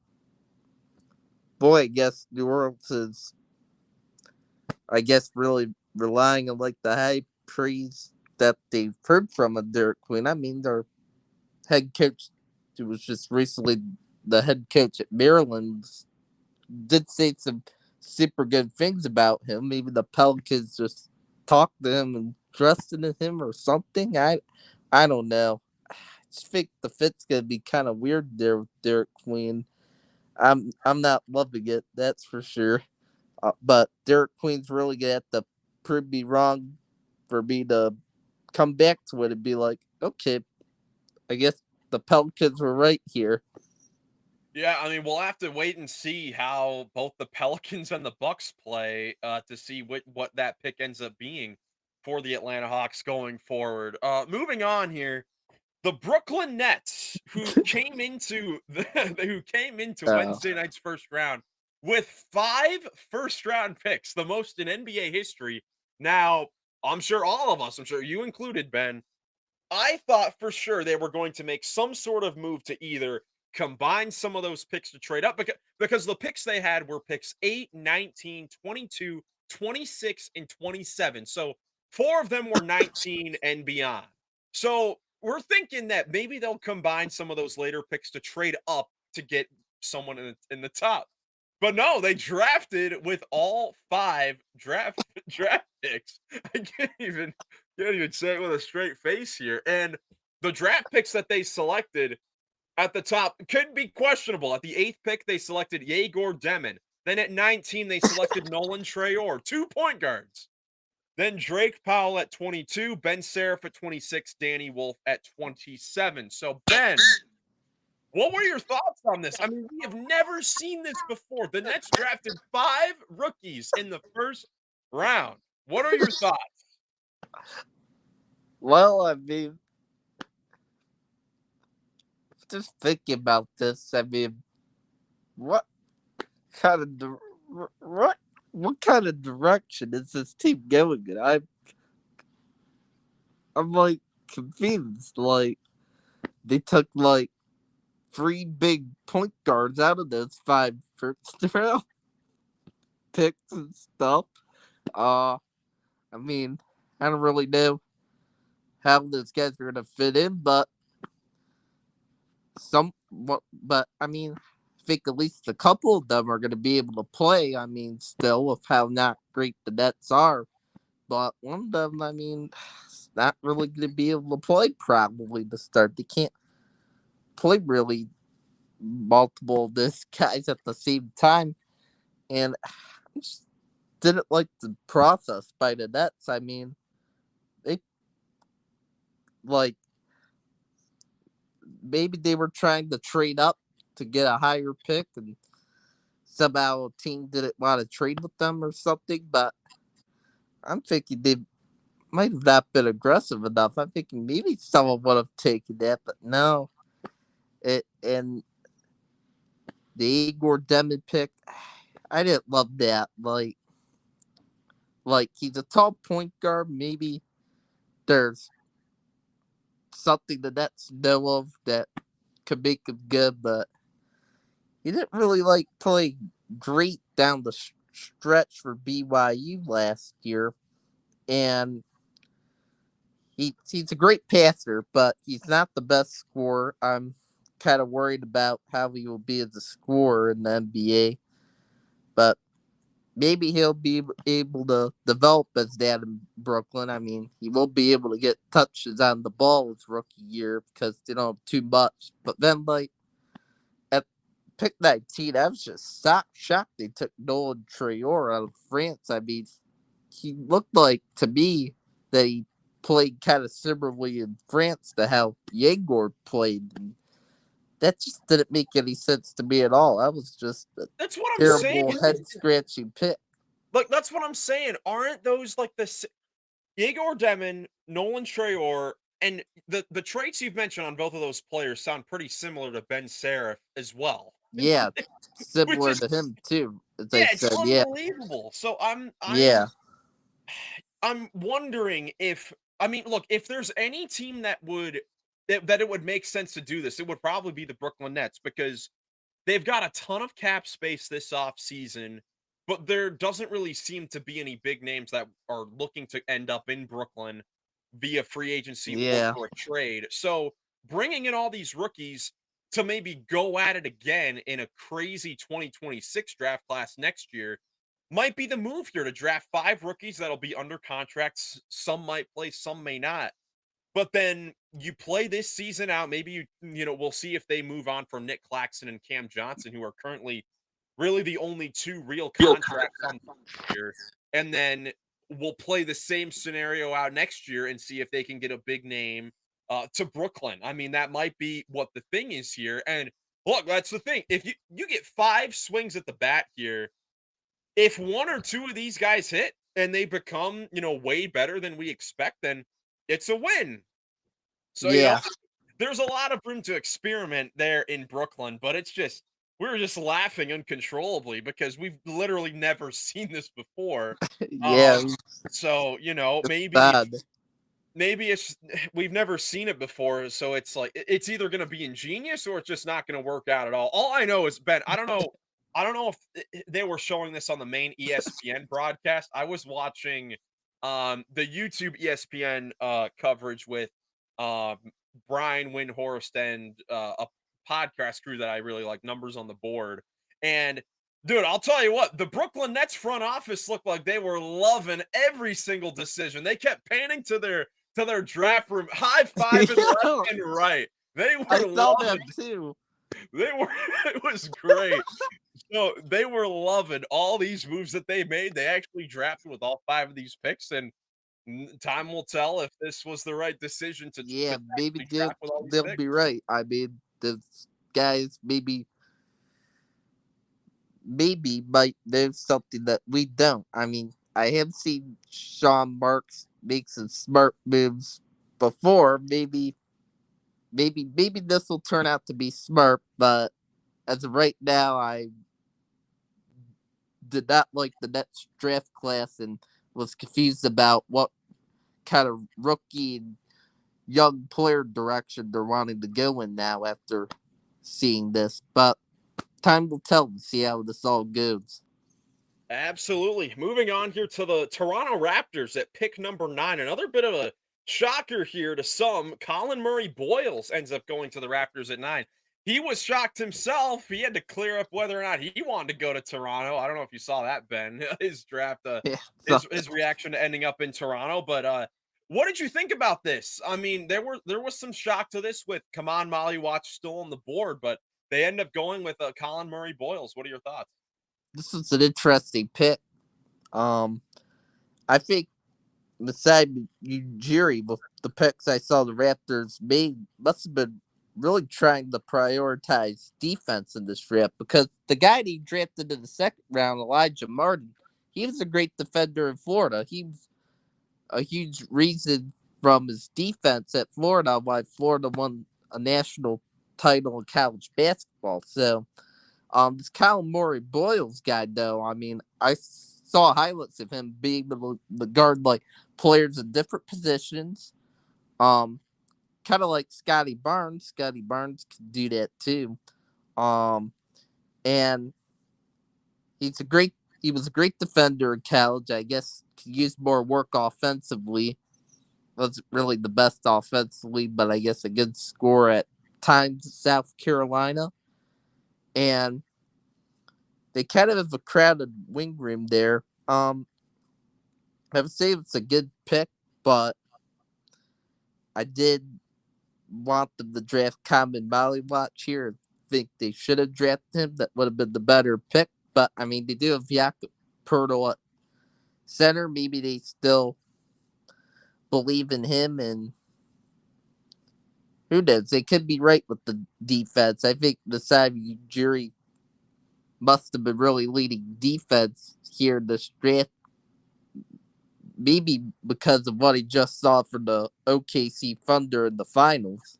boy, I guess New Orleans is, really relying on like the high praise that they've heard from a Derek Queen. I mean, their head coach, who was just recently the head coach at Maryland, did say some super good things about him. Maybe the Pelicans just talked to him and trusted in him or something. I don't know. I just think the fit's gonna be kind of weird there with Derek Queen. I'm not loving it, that's for sure. But Derek Queen's really gonna have to prove me wrong for me to come back to it and be like, okay, I guess the Pelicans were right here. Yeah, I mean, we'll have to wait and see how both the Pelicans and the Bucks play to see what that pick ends up being for the Atlanta Hawks going forward. Moving on here, the Brooklyn Nets, who came into who came into Uh, Wednesday night's first round with 5 first-round picks, the most in NBA history. Now, I'm sure all of us, I'm sure you included, Ben, I thought for sure they were going to make some sort of move to either combine some of those picks to trade up, because the picks they had were picks 8, 19, 22, 26, and 27. So 4 of them were 19 and beyond. So we're thinking that maybe they'll combine some of those later picks to trade up to get someone in the top. But no, they drafted with all 5 draft picks. I can't even say it with a straight face here. And the draft picks that they selected at the top could be questionable. At the 8th pick, they selected Yegor Demon. Then at 19, they selected Nolan Trayor, 2 point guards. Then Drake Powell at 22, Ben Seraph at 26, Danny Wolf at 27. So, Ben, what were your thoughts on this? I mean, we have never seen this before. The Nets drafted 5 rookies in the first round. What are your thoughts? well, I mean, just thinking about this, I mean, what kind of what kind of direction is this team going in? I'm like confused. Like they took like 3 big point guards out of those 5 first round picks and stuff. Uh, I mean, I don't really know how those guys are gonna fit in, but but I mean, I think at least a couple of them are gonna be able to play. I mean, still with how not great the Nets are, but one of them, I mean, is not really gonna be able to play probably to start. They can't play really multiple of these guys at the same time, and I just didn't like the process by the Nets. I mean, they like maybe they were trying to trade up to get a higher pick, and somehow a team didn't want to trade with them or something. But I'm thinking they might have not been aggressive enough. I'm thinking maybe someone would have taken that, but no. And the Igor Demon pick, I didn't love that. Like he's a tall point guard. Maybe there's something the Nets know of that could make him good, but he didn't really like play great down the stretch for BYU last year. And he's a great passer, but he's not the best scorer. I'm kind of worried about how he will be as a scorer in the NBA, but maybe he'll be able to develop as that in Brooklyn. I mean, he won't be able to get touches on the ball his rookie year because they don't have too much. But then, like, at pick 19, I was just shocked they took Nolan Traore out of France. I mean, he looked like, to me, that he played kind of similarly in France to how Yegor played. And that just didn't make any sense to me at all. That was just a That's what I'm saying. terrible head scratching pick. Like that's what I'm saying. Aren't those like Igor Demon, Nolan Traore, and the traits you've mentioned on both of those players sound pretty similar to Ben Serif as well. Yeah, Which similar is to him too, as I yeah, it's said. Yeah, unbelievable. So yeah, I'm wondering if I mean, look, if there's any team that it would make sense to do this, it would probably be the Brooklyn Nets because they've got a ton of cap space this off season, but there doesn't really seem to be any big names that are looking to end up in Brooklyn via free agency or yeah, for a trade. So bringing in all these rookies to maybe go at it again in a crazy 2026 draft class next year might be the move here to draft 5 rookies that'll be under contracts. Some might play, some may not. But then you play this season out. Maybe we'll see if they move on from Nick Claxton and Cam Johnson, who are currently really the only 2 real contracts on the year. And then we'll play the same scenario out next year and see if they can get a big name to Brooklyn. I mean, that might be what the thing is here. And look, that's the thing. If you get 5 swings at the bat here, if 1 or 2 of these guys hit and they become, way better than we expect, then it's a win. So, yeah, there's a lot of room to experiment there in Brooklyn, but we were just laughing uncontrollably because we've literally never seen this before. yeah. Um, so, It's maybe bad. it's we've never seen it before, so it's like it's either going to be ingenious or it's just not going to work out at all. All I know is Ben, I don't know if they were showing this on the main ESPN broadcast. I was watching the YouTube ESPN coverage with um Brian Windhorst and a podcast crew that I really like, Numbers on the Board. And dude, I'll tell you what, the Brooklyn Nets front office looked like they were loving every single decision. They kept panning to their draft room, high fiving left Yeah, and right. They I were saw that loving. too. They were. It was great. So they were loving all these moves that they made. They actually drafted with all 5 of these picks, and time will tell if this was the right decision to Yeah, maybe actually draft with all these they'll picks. be right. I mean, the guys maybe might know something that we don't. I mean, I have seen Sean Marks make some smart moves before. Maybe this will turn out to be smart, but as of right now, I did not like the Nets draft class and was confused about what kind of rookie and young player direction they're wanting to go in now after seeing this. But time will tell to see how this all goes. Absolutely. Moving on here to the Toronto Raptors at pick number 9. Another bit of a shocker here to some. Colin Murray Boyles ends up going to the Raptors at 9. He was shocked himself. He had to clear up whether or not he wanted to go to Toronto. I don't know if you saw that, Ben. His draft, Yeah, so his reaction to ending up in Toronto. But what did you think about this? I mean, there was some shock to this with Kaman Molly Watch still on the board, but they end up going with Colin Murray Boyles. What are your thoughts? this is an interesting pick. Um, I think beside Ujiri, with the picks I saw the Raptors made, must have been really trying to prioritize defense in this draft because the guy he drafted in the second round, Elijah Martin, he was a great defender in Florida. He was a huge reason from his defense at Florida why Florida won a national title in college basketball. So, this Kyle Murray Boyles guy, though, I mean, I saw highlights of him being able to guard like players in different positions. Um, Kind of like Scotty Barnes. Scotty Barnes can do that too. Um, and he was a great defender in college. I guess could use more work offensively. Wasn't really the best offensively, but I guess a good scorer at times at South Carolina. And they kind of have a crowded wing room there. I would say it's a good pick, but I did want them to draft Common Molly Watch here. I think they should have drafted him. That would have been the better pick. But I mean, they do have Jakob Poeltl at center. Maybe they still believe in him, and who knows? They could be right with the defense. I think the jury must have been really leading defense here in this draft. Maybe because of what he just saw from the OKC Thunder in the finals.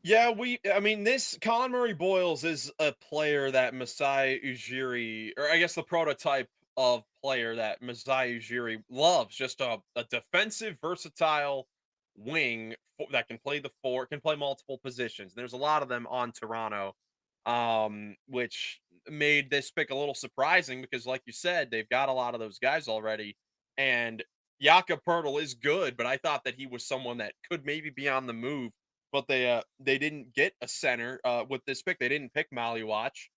Yeah, I mean, this Colin Murray Boyles is a player that Masai Ujiri, or I guess the prototype of player that Masai Ujiri loves. Just a defensive, versatile wing that can play the four, can play multiple positions. There's a lot of them on Toronto, which made this pick a little surprising because, like you said, they've got a lot of those guys already. And Jakob Poeltl is good, but I thought that he was someone that could maybe be on the move, but they didn't get a center with this pick. They didn't pick Watch,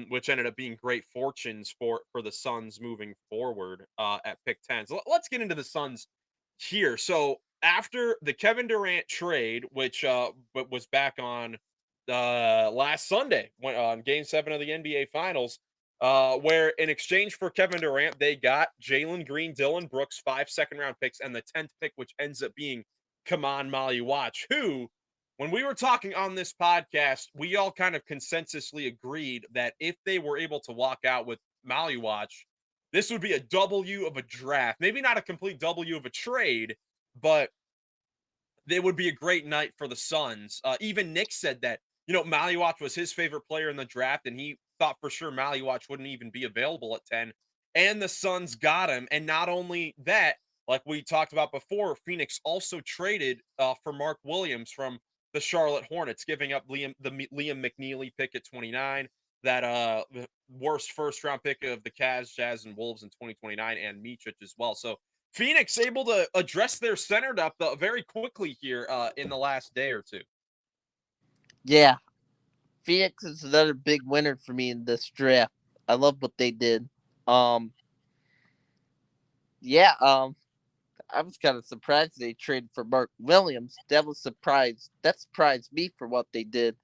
which ended up being great fortunes for the Suns moving forward at pick 10. So let's get into the Suns here. So after the Kevin Durant trade, which but was back on last Sunday on Game 7 of the NBA Finals. Where in exchange for Kevin Durant, they got Jalen Green, Dylan Brooks, 5 second-round picks, and the 10th pick, which ends up being Kaman Watch, who, when we were talking on this podcast, we all kind of consensusly agreed that if they were able to walk out with Watch, this would be a W of a draft. Maybe not a complete W of a trade, but they would be a great night for the Suns. Even Nick said that, Watch was his favorite player in the draft, and he thought for sure Watch wouldn't even be available at 10. And the Suns got him. And not only that, like we talked about before, Phoenix also traded for Mark Williams from the Charlotte Hornets, giving up Liam McNeely pick at 29, that the worst first round pick of the Cavs, Jazz, and Wolves in 2029, and Mičić as well. So Phoenix able to address their center depth very quickly here in the last day or two. Yeah, Phoenix is another big winner for me in this draft. I love what they did. Yeah, I was kind of surprised they traded for Mark Williams. That surprised me for what they did,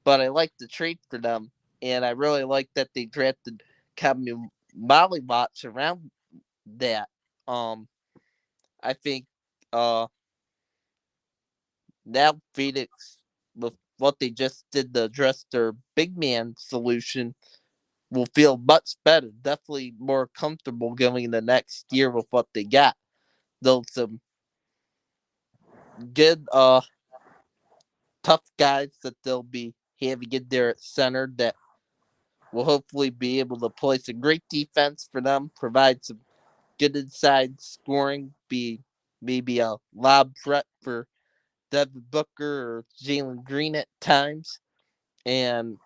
but I like the trade for them, and I really like that they drafted Cameron Mollywatch around that. I think now Phoenix, with what they just did to address their big man solution, will feel much better. Definitely more comfortable going the next year with what they got. Though some good tough guys that they'll be having in there at center that will hopefully be able to play some great defense for them, provide some good inside scoring, be maybe a lob threat for Devin Booker or Jalen Green at times. And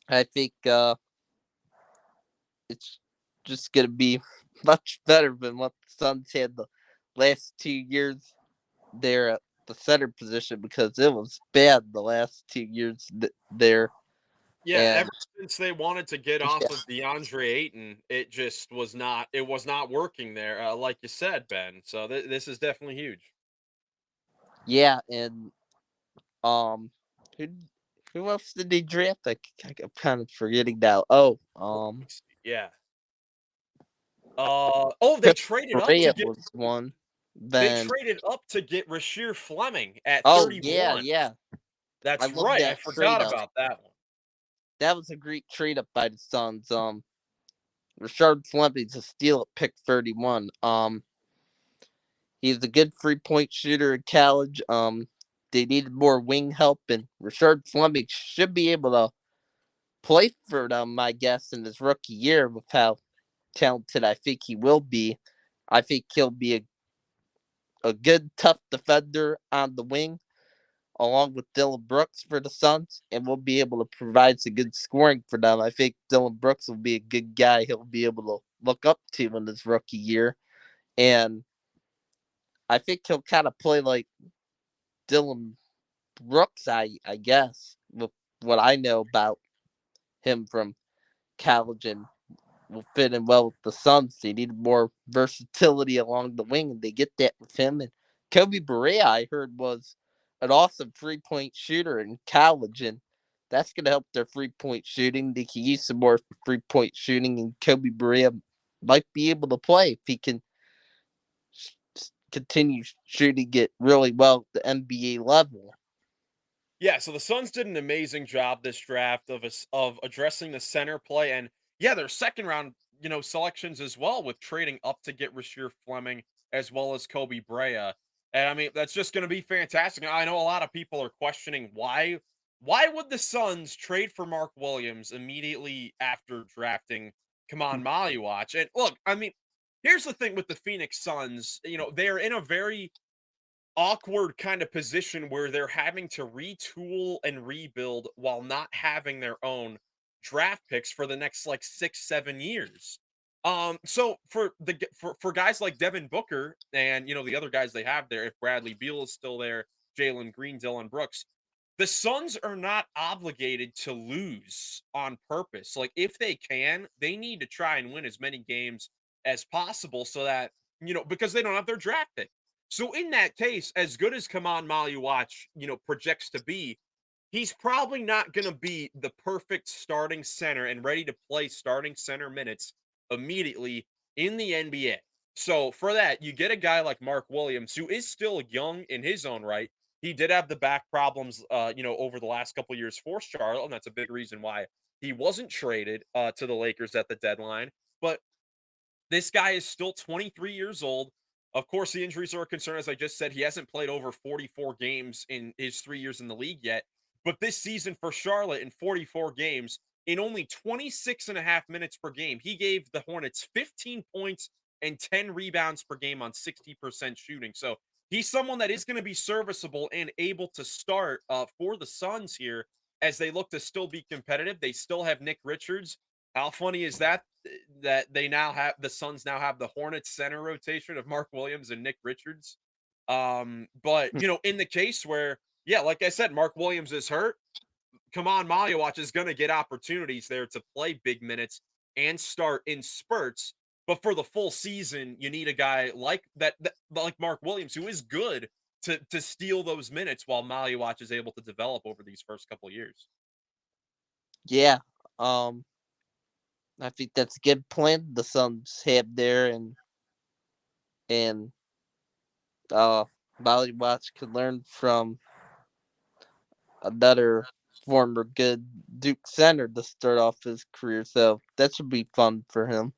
I think it's just going to be much better than what the Suns had the last 2 years there at the center position, because it was bad the last 2 years there. Yeah, And ever since they wanted to get off of DeAndre Ayton, it was not working there, like you said, Ben. So this is definitely huge. yeah, and um, who who else did they draft? I'm kind of forgetting now. Yeah. They Chris traded up to Correa get was one. they Then traded up to get Rasheer Fleming at yeah, 31. yeah, I That's love right. I that trade forgot up. about that one. That was a great trade up by the Suns. Rashard Fleming's a steal at pick 31. He's a good 3-point shooter in college. They needed more wing help, and Rashard Fleming should be able to play for them, I guess, in his rookie year with how talented I think he will be. I think he'll be a good, tough defender on the wing, along with Dylan Brooks for the Suns, and will be able to provide some good scoring for them. I think Dylan Brooks will be a good guy he'll be able to look up to in his rookie year. And I think he'll kind of play like Dylan Brooks, I guess, with what I know about him from college, and will fit in well with the Suns. They need more versatility along the wing, and they get that with him. And Kobe Barea, I heard, was an awesome 3-point shooter in college, and that's going to help their 3-point shooting. They can use some more 3-point shooting, and Kobe Barea might be able to play if he can continue shooting it really well at the NBA level. Yeah, so the Suns did an amazing job this draft of addressing the center play, and yeah, their second round, selections as well, with trading up to get Rasheer Fleming as well as Kobe Brea. And I mean, that's just going to be fantastic. I know a lot of people are questioning why would the Suns trade for Mark Williams immediately after drafting Kaman Maluach? And look, I mean, here's the thing with the Phoenix Suns, they're in a very awkward kind of position where they're having to retool and rebuild while not having their own draft picks for the next like 6 7 years. So for guys like Devin Booker and the other guys they have there, if Bradley Beal is still there, Jalen Green, Dylan Brooks, the Suns are not obligated to lose on purpose. Like, if they can, they need to try and win as many games as possible so that, because they don't have their draft pick. So in that case, as good as Kaman Maluach, projects to be, he's probably not going to be the perfect starting center and ready to play starting center minutes immediately in the NBA. So for that, you get a guy like Mark Williams, who is still young in his own right. He did have the back problems, over the last couple of years for Charlotte, and that's a big reason why he wasn't traded to the Lakers at the deadline. But this guy is still 23 years old. Of course, the injuries are a concern. As I just said, he hasn't played over 44 games in his 3 years in the league yet. But this season for Charlotte, in 44 games, in only 26 and a half minutes per game, he gave the Hornets 15 points and 10 rebounds per game on 60% shooting. So he's someone that is going to be serviceable and able to start for the Suns here as they look to still be competitive. They still have Nick Richards. How funny is that? That the Suns now have the Hornets center rotation of Mark Williams and Nick Richards. But in the case where, yeah, like I said, Mark Williams is hurt, Kaman Maluach is going to get opportunities there to play big minutes and start in spurts. But for the full season, you need a guy like that like Mark Williams, who is good to steal those minutes while Maluach is able to develop over these first couple of years. Yeah. Um, I think that's a good plan the Suns have there, and Molly Watts could learn from another former good Duke center to start off his career. So that should be fun for him.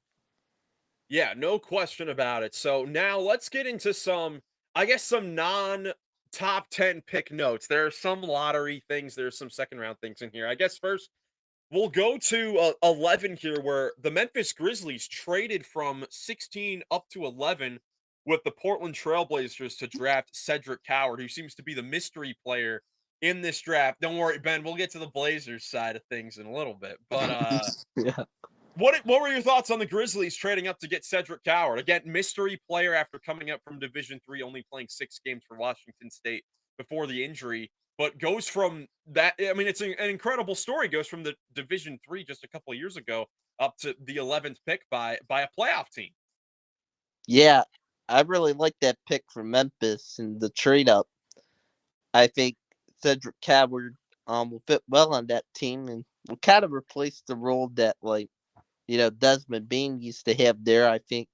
Yeah, no question about it. So now let's get into some non top 10 pick notes. There are some lottery things, there's some second round things in here. I guess first we'll go to 11 here, where the Memphis Grizzlies traded from 16 up to 11 with the Portland Trailblazers to draft Cedric Coward, who seems to be the mystery player in this draft. Don't worry, Ben, we'll get to the Blazers side of things in a little bit. But Yeah. what were your thoughts on the Grizzlies trading up to get Cedric Coward? Again, mystery player after coming up from Division III, only playing 6 games for Washington State before the injury, but goes from that. I mean, it's an incredible story. Goes from the Division III just a couple of years ago up to the 11th pick by a playoff team. Yeah, I really like that pick for Memphis and the trade up. I think Cedric Coward will fit well on that team and will kind of replace the role that Desmond Bain used to have there. I think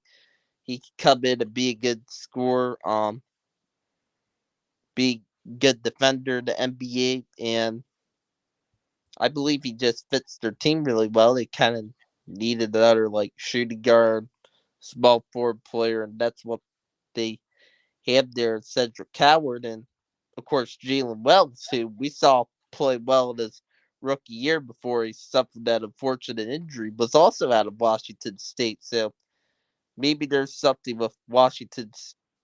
he could come in and be a good scorer, be good defender in the NBA, and I believe he just fits their team really well. They kind of needed another like shooting guard, small forward player, and that's what they have there. Cedric Coward and of course Jalen Wells, who we saw play well in his rookie year before he suffered that unfortunate injury, was also out of Washington State. So maybe there's something with Washington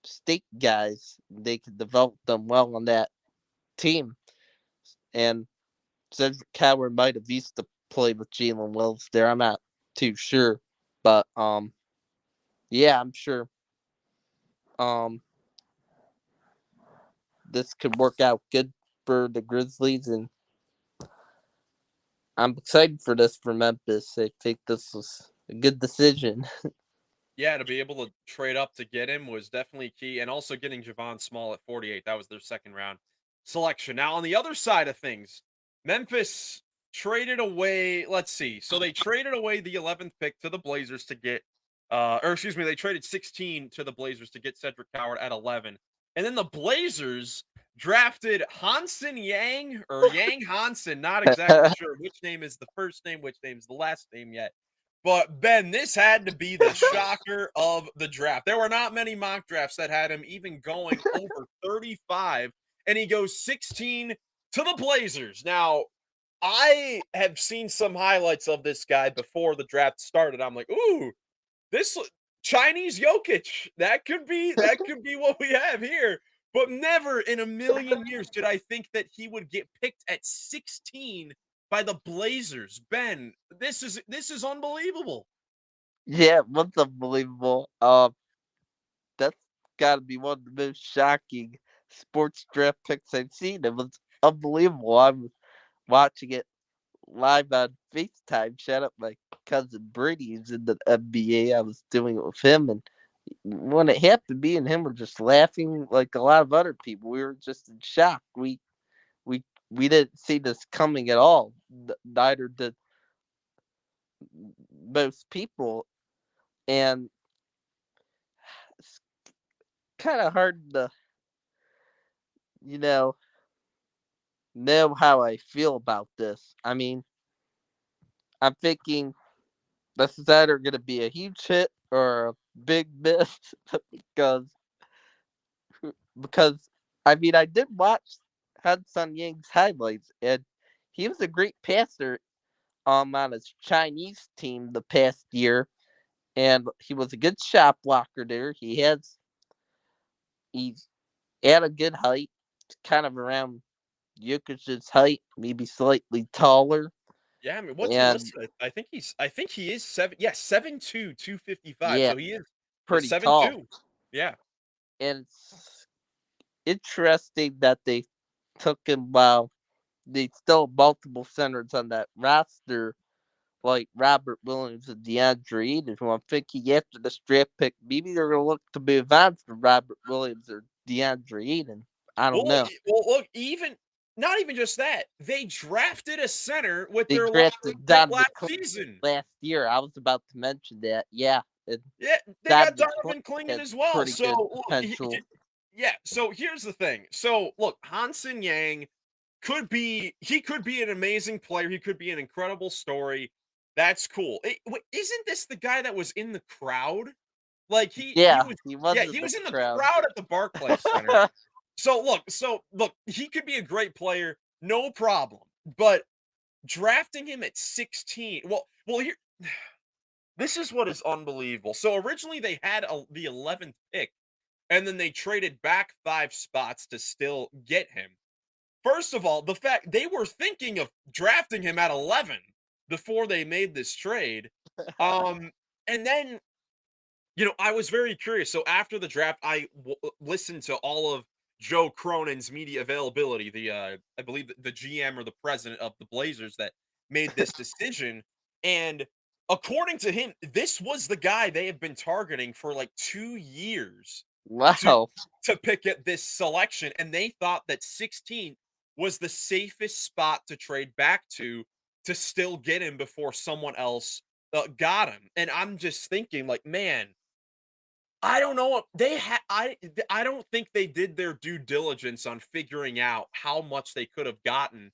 State guys. They can develop them well on that team. And Cedric Coward might have used to play with Jalen Wells there. I'm not too sure. But yeah, I'm sure this could work out good for the Grizzlies, and I'm excited for this for Memphis. I think this was a good decision. Yeah, to be able to trade up to get him was definitely key, and also getting Javon Small at 48. That was their second round selection. Now, on the other side of things, Memphis traded away. Let's see. So they traded away the 11th pick to the Blazers to get, or excuse me, they traded 16 to the Blazers to get Cedric Coward at 11, and then the Blazers drafted Hansen Yang or Yang Hansen. Not exactly sure which name is the first name, which name is the last name yet. But Ben, this had to be the shocker of the draft. There were not many mock drafts that had him even going over 35, and he goes 16 to the Blazers. Now, I have seen some highlights of this guy before the draft started. I'm like, ooh, this Chinese Jokic. That could be what we have here. But never in a million years did I think that he would get picked at 16 by the Blazers. Ben, this is unbelievable. Yeah, what's unbelievable? That's got to be one of the most shocking sports draft picks I've seen. It was unbelievable. I was watching it live on FaceTime. Shout out my cousin Brady, who's in the NBA. I was doing it with him, and when it happened, me and him were just laughing like a lot of other people. We were just in shock. We we didn't see this coming at all. Neither did most people, and it's kind of hard to you know how I feel about this. I mean, I'm thinking this is either going to be a huge hit or a big miss because because I mean I did watch Hudson Yang's highlights, and he was a great passer on his Chinese team the past year, and he was a good shot blocker there. He's at a good height, kind of around Jokic's height, maybe slightly taller, Yeah, I mean, what's he and listed? I think he is 7'2", 255. yeah, So he is pretty tall. 7'2". Yeah. And it's interesting that they took him while they still have multiple centers on that roster, like Robert Williams and DeAndre Ayton, who I'm thinking after this draft pick, maybe they're going to look to move on from Robert Williams or DeAndre Ayton. I don't know. Well, look, even not even just that. They drafted a center with They their lottery drafted pick Donovan last Clinton season. last year. I was about to mention that. Yeah, and Yeah, they got Donovan Clinton Donovan Clingan has as well. pretty So, good look, potential. yeah, so here's the thing. So, look, Hansen Yang he could be an amazing player. He could be an incredible story. That's cool. Isn't this the guy that was in the crowd? Like he Yeah, was he was yeah, in he the was in the crowd. crowd at the Barclays Center. So look, he could be a great player, no problem. But drafting him at 16, well here this is what is unbelievable. So originally they had the 11th pick, and then they traded back 5 spots to still get him. First of all, the fact they were thinking of drafting him at 11 before they made this trade. And then I was very curious. So after the draft, listened to all of Joe Cronin's media availability, I believe the GM or the president of the Blazers that made this decision. And according to him, this was the guy they have been targeting for like 2 years to Wow. to pick at this selection, and they thought that 16 was the safest spot to trade back to still get him before someone else got him. And I'm just thinking, like, man, I don't know. I don't think they did their due diligence on figuring out how much they could have gotten.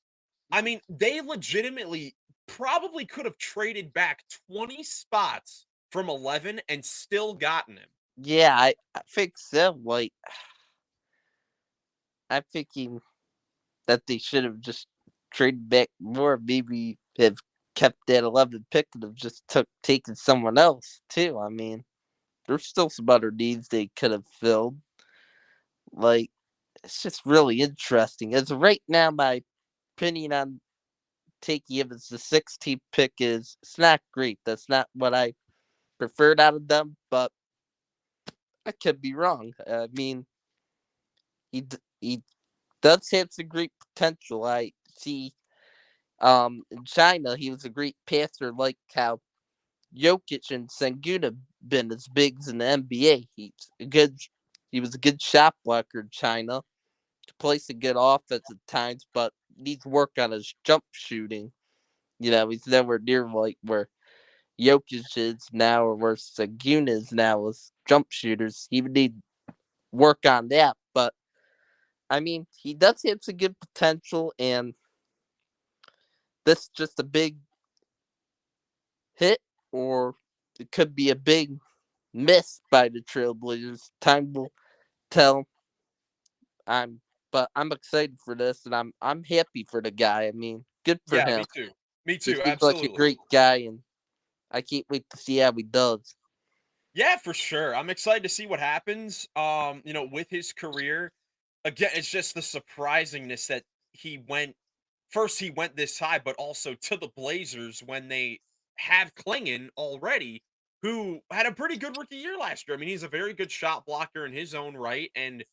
I mean, they legitimately probably could have traded back 20 spots from 11 and still gotten him. Yeah, I think so. Like, I'm thinking that they should have just traded back more. Maybe have kept that 11 pick and have just taken someone else too. I mean, there's still some other needs they could have filled. Like, it's just really interesting. As of right now, my opinion on taking him as the 16th pick is it's not great. That's not what I preferred out of them, but I could be wrong. I mean, he does have some great potential. I see. In China, he was a great passer, like how Jokic and Sengun have been as bigs in the NBA. He was a good shot blocker in China. Plays a good offense at times, but needs work on his jump shooting. He's nowhere near like where Jokic is now or where Sengun is now as jump shooters. He would need work on that, but I mean, he does have some good potential, and this is just a big hit, or it could be a big miss by the Trailblazers. Time will tell. I'm, but I'm excited for this, and I'm happy for the guy. I mean, good for Yeah, him. me too. Me He too, seems like a absolutely. great guy, and I can't wait to see how he does. Yeah, for sure. I'm excited to see what happens. With his career. Again, it's just the surprisingness that he went this high, but also to the Blazers when they have Klingon already, who had a pretty good rookie year last year. I mean, he's a very good shot blocker in his own right, and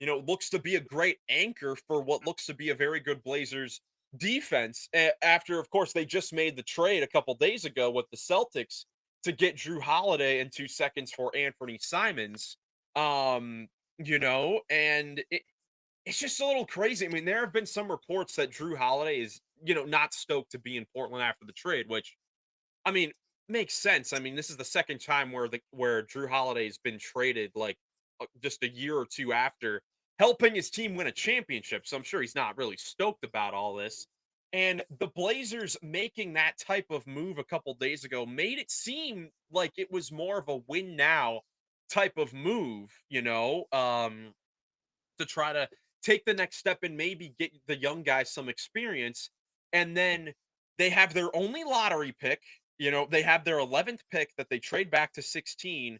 looks to be a great anchor for what looks to be a very good Blazers defense. After, of course, they just made the trade a couple days ago with the Celtics to get Drew Holiday and 2 seconds for Anthony Simons. And it's just a little crazy. I mean, there have been some reports that Drew Holiday is, not stoked to be in Portland after the trade, which I mean, makes sense. I mean, this is the second time where Drew Holiday's been traded like just a year or two after helping his team win a championship. So I'm sure he's not really stoked about all this. And the Blazers making that type of move a couple days ago made it seem like it was more of a win now type of move, to try to take the next step and maybe get the young guys some experience. And then they have their only lottery pick. They have their 11th pick that they trade back to 16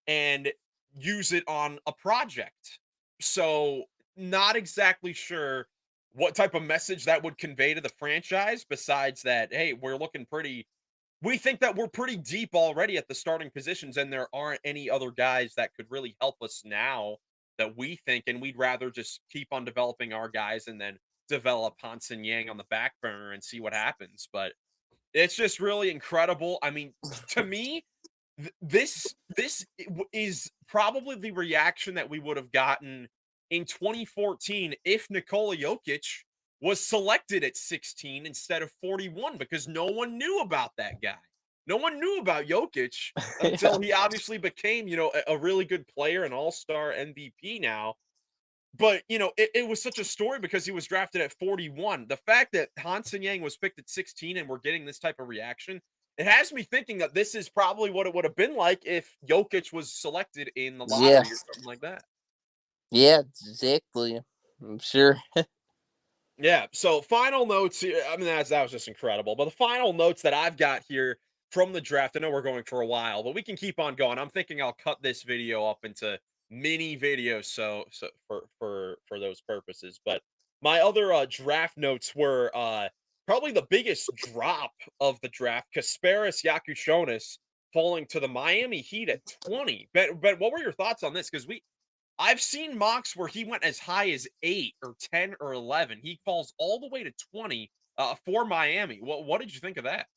and use it on a project. So, not exactly sure what type of message that would convey to the franchise besides that, hey, we think that we're pretty deep already at the starting positions, and there aren't any other guys that could really help us now that we think, and we'd rather just keep on developing our guys and then develop Hansen Yang on the back burner and see what happens. But it's just really incredible. I mean, to me, is probably the reaction that we would have gotten in 2014 if Nikola Jokic was selected at 16 instead of 41 because no one knew about that guy. No one knew about Jokic until Yeah. he obviously became, a really good player, an all-star MVP now. But, it was such a story because he was drafted at 41. The fact that Hansen Yang was picked at 16 and we're getting this type of reaction, it has me thinking that this is probably what it would have been like if Jokic was selected in the Yeah. lottery or something like that. Yeah, exactly. I'm sure. Yeah. So final notes here. I mean, that was just incredible. But the final notes that I've got here from the draft. I know we're going for a while, but we can keep on going. I'm thinking I'll cut this video up into mini videos, so for those purposes. But my other draft notes were probably the biggest drop of the draft. Kasparis Yakushonis falling to the Miami Heat at 20. But what were your thoughts on this? Because I've seen mocks where he went as high as 8 or 10 or 11. He falls all the way to 20 for Miami. What did you think of that?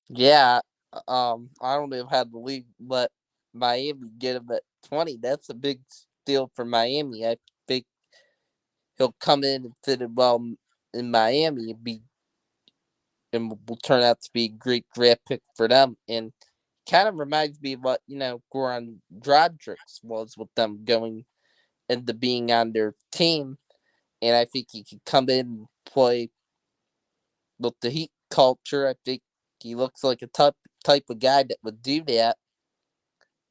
Yeah. I don't know how the league let Miami get him at 20. That's a big deal for Miami. I think he'll come in and fit in well in Miami and will turn out to be a great draft pick for them. And kind of reminds me of what, Goran Dragic was with them going into being on their team. And I think he could come in and play with the Heat culture. I think he looks like a type of guy that would do that.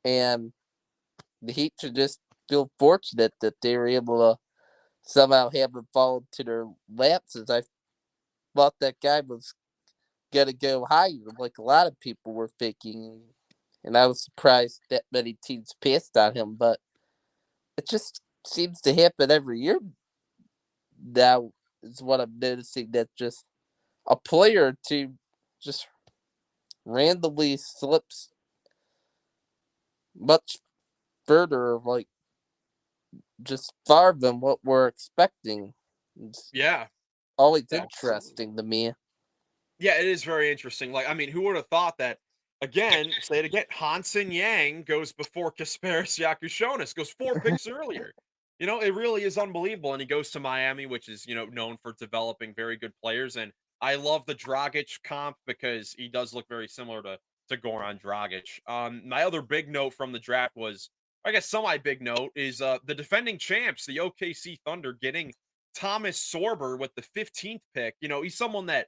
And the Heat should just feel fortunate that they were able to somehow have him fall into their laps. As I thought that guy was going to go higher, like a lot of people were thinking. And I was surprised that many teams passed on him. But it just seems to happen every year now, is what I'm noticing, that just a player or two just randomly slips much further, like just far than what we're expecting. It's Yeah, always absolutely. interesting to me. Yeah, it is very interesting. Like, I mean, who would have thought that? Again, say it again. Hansen Yang goes before Kasparis Yakushonis, goes 4 picks earlier. It really is unbelievable. And he goes to Miami, which is known for developing very good players. And I love the Dragic comp because he does look very similar to Goran Dragic. My other big note from the draft was, I guess, semi big note is the defending champs, the OKC Thunder, getting Thomas Sorber with the 15th pick. He's someone that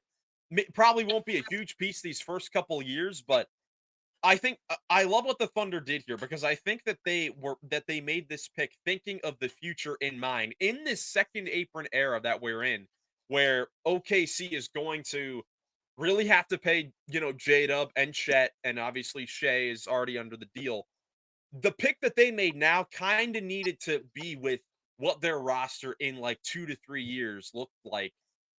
probably won't be a huge piece these first couple years, but I think I love what the Thunder did here because I think that they made this pick thinking of the future in mind in this second apron era that we're in, where OKC is going to really have to pay, J-Dub and Chet, and obviously Shea is already under the deal. The pick that they made now kind of needed to be with what their roster in like 2 to 3 years looked like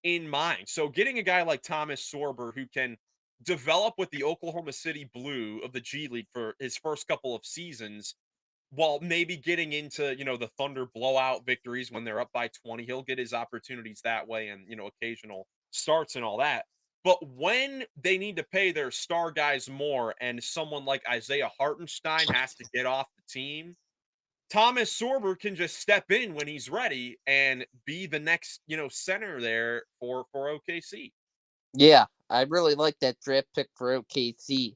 in mind. So getting a guy like Thomas Sorber who can develop with the Oklahoma City Blue of the G League for his first couple of seasons, while maybe getting into, the Thunder blowout victories when they're up by 20, he'll get his opportunities that way and, occasional starts and all that. But when they need to pay their star guys more and someone like Isaiah Hartenstein has to get off the team, Thomas Sorber can just step in when he's ready and be the next, center there for OKC. Yeah, I really like that draft pick for OKC.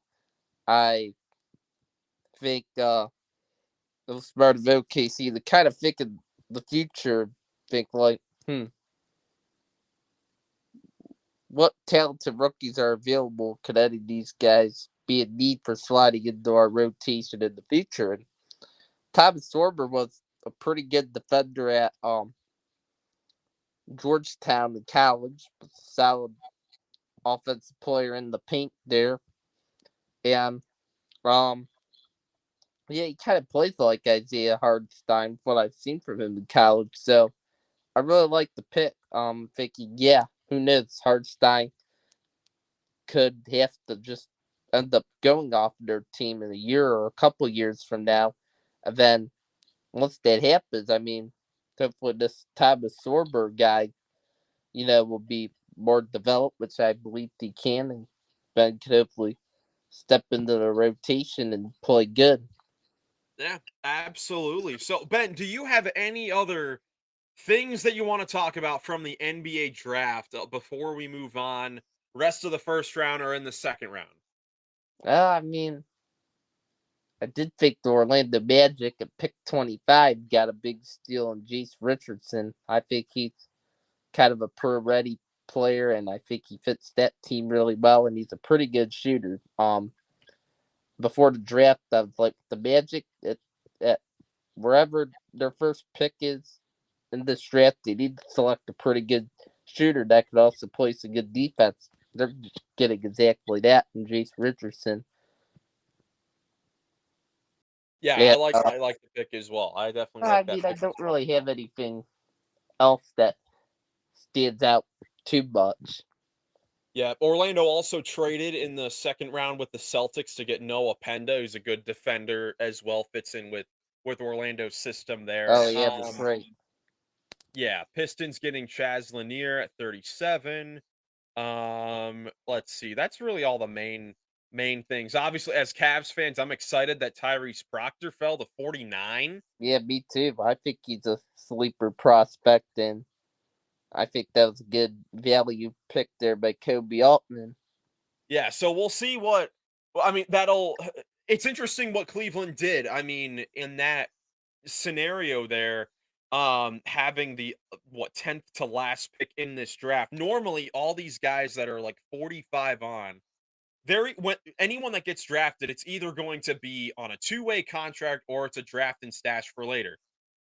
I think it was smart of OKC to kind of think of the future, think like, what talented rookies are available? Could any of these guys be in need for sliding into our rotation in the future? And Thomas Sorber was a pretty good defender at Georgetown in college, solid offensive player in the paint there. And yeah, he kind of plays like Isaiah Hardenstein, what I've seen from him in college. So I really like the pick. Thinking, yeah, who knows? Hardenstein could have to just end up going off their team in a year or a couple years from now. And then once that happens, I mean, hopefully this Thomas Sorber guy, will be more developed, which I believe he can, and Ben could hopefully step into the rotation and play good. Yeah, absolutely. So, Ben, do you have any other things that you want to talk about from the NBA draft before we move on? Rest of the first round or in the second round? I mean, I did think the Orlando Magic at pick 25 got a big steal in Jace Richardson. I think he's kind of a pro-ready player, and I think he fits that team really well, and he's a pretty good shooter. Before the draft, I was like, the Magic at wherever their first pick is in this draft, they need to select a pretty good shooter that could also play some good defense. They're getting exactly that in Jace Richardson. Yeah, I And like I like the pick as well. I definitely I like that mean, I pick as don't well. really have anything else that stands out too much. Yeah, Orlando also traded in the second round with the Celtics to get Noah Penda, who's a good defender as well, fits in with Orlando's system there. Oh yeah, that's right. Yeah, Pistons getting Chaz Lanier at 37. Let's see. That's really all the main things. Obviously, as Cavs fans, I'm excited that Tyrese Proctor fell to 49. Yeah, me too. I think he's a sleeper prospect, and I think that was a good value pick there by Kobe Altman. Yeah, so we'll see what well, I mean, that'll it's interesting what Cleveland did. I mean, in that scenario there, having the 10th to last pick in this draft. Normally, all these guys that are like 45 on, when anyone that gets drafted, it's either going to be on a two-way contract or it's a draft and stash for later.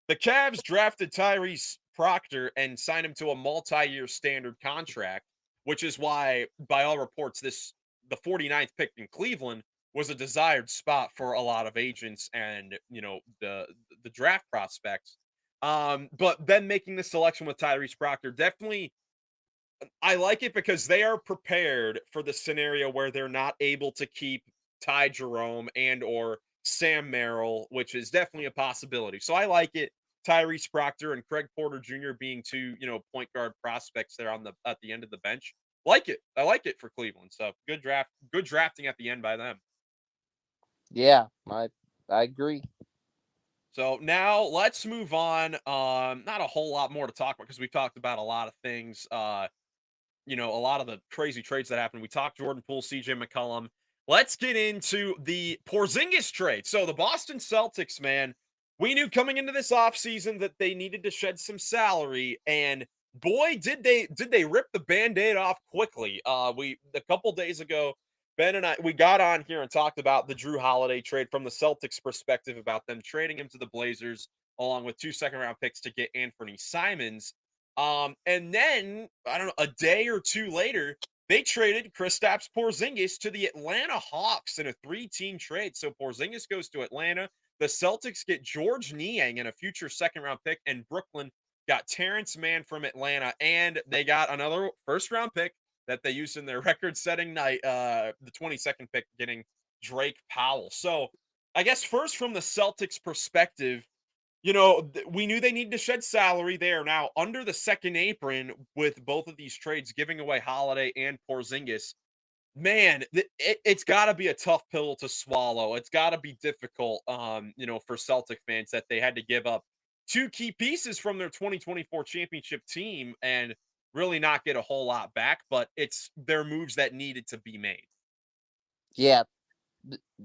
The Cavs drafted Tyrese Proctor and signed him to a multi-year standard contract, which is why, by all reports, the 49th pick in Cleveland was a desired spot for a lot of agents and the draft prospects. But then making the selection with Tyrese Proctor definitely I like it because they are prepared for the scenario where they're not able to keep Ty Jerome and or Sam Merrill, which is definitely a possibility. So I like it. Tyrese Proctor and Craig Porter Jr. being two, point guard prospects there at the end of the bench. Like it. I like it for Cleveland. So good draft, good drafting at the end by them. Yeah, I agree. So now let's move on. Not a whole lot more to talk about because we've talked about a lot of things. A lot of the crazy trades that happened. We talked Jordan Poole, CJ McCollum. Let's get into the Porzingis trade. So the Boston Celtics, man, we knew coming into this offseason that they needed to shed some salary, and boy, did they rip the band-aid off quickly. We a couple days ago, Ben and I we got on here and talked about the Drew Holiday trade from the Celtics perspective about them trading him to the Blazers along with 2 second-round picks to get Anthony Simons. And then I don't know, a day or two later, they traded Kristaps Porzingis to the Atlanta Hawks in a 3-team trade. So Porzingis goes to Atlanta. The Celtics get George Niang and a future second-round pick, and Brooklyn got Terrence Mann from Atlanta, and they got another first-round pick that they used in their record-setting night, the 22nd pick, getting Drake Powell. So I guess first from the Celtics perspective, we knew they needed to shed salary. They are now under the second apron with both of these trades, giving away Holiday and Porzingis. Man, it's got to be a tough pill to swallow. It's got to be difficult, for Celtic fans that they had to give up two key pieces from their 2024 championship team and really not get a whole lot back. But it's their moves that needed to be made. Yeah,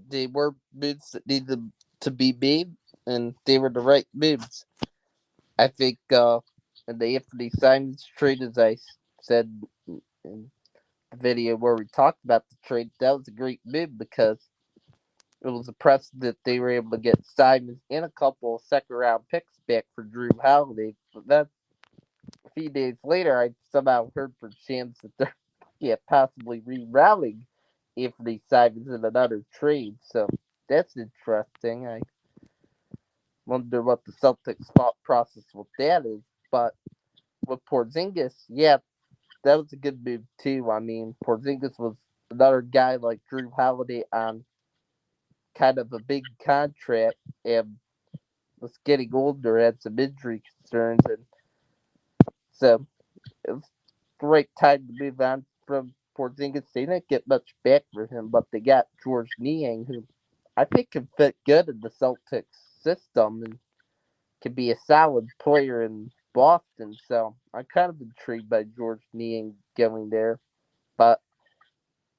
they were moves that needed to be made, and they were the right moves. I think in the Anthony Simons trade, as I said in the video where we talked about the trade, that was a great move because it was impressive that they were able to get Simons and a couple of second round picks back for Drew Holiday. But then a few days later, I somehow heard from Shams that they're possibly rerouting Anthony Simons in another trade. So that's interesting. I wonder what the Celtics thought process with that is. But with Porzingis, yeah, that was a good move too. I mean, Porzingis was another guy like Drew Holiday on kind of a big contract and was getting older, had some injury concerns, and so it was the right time to move on from Porzingis. They didn't get much back for him, but they got George Niang, who I think can fit good in the Celtics system and can be a solid player in Boston. So I'm kind of intrigued by George Niang going there. But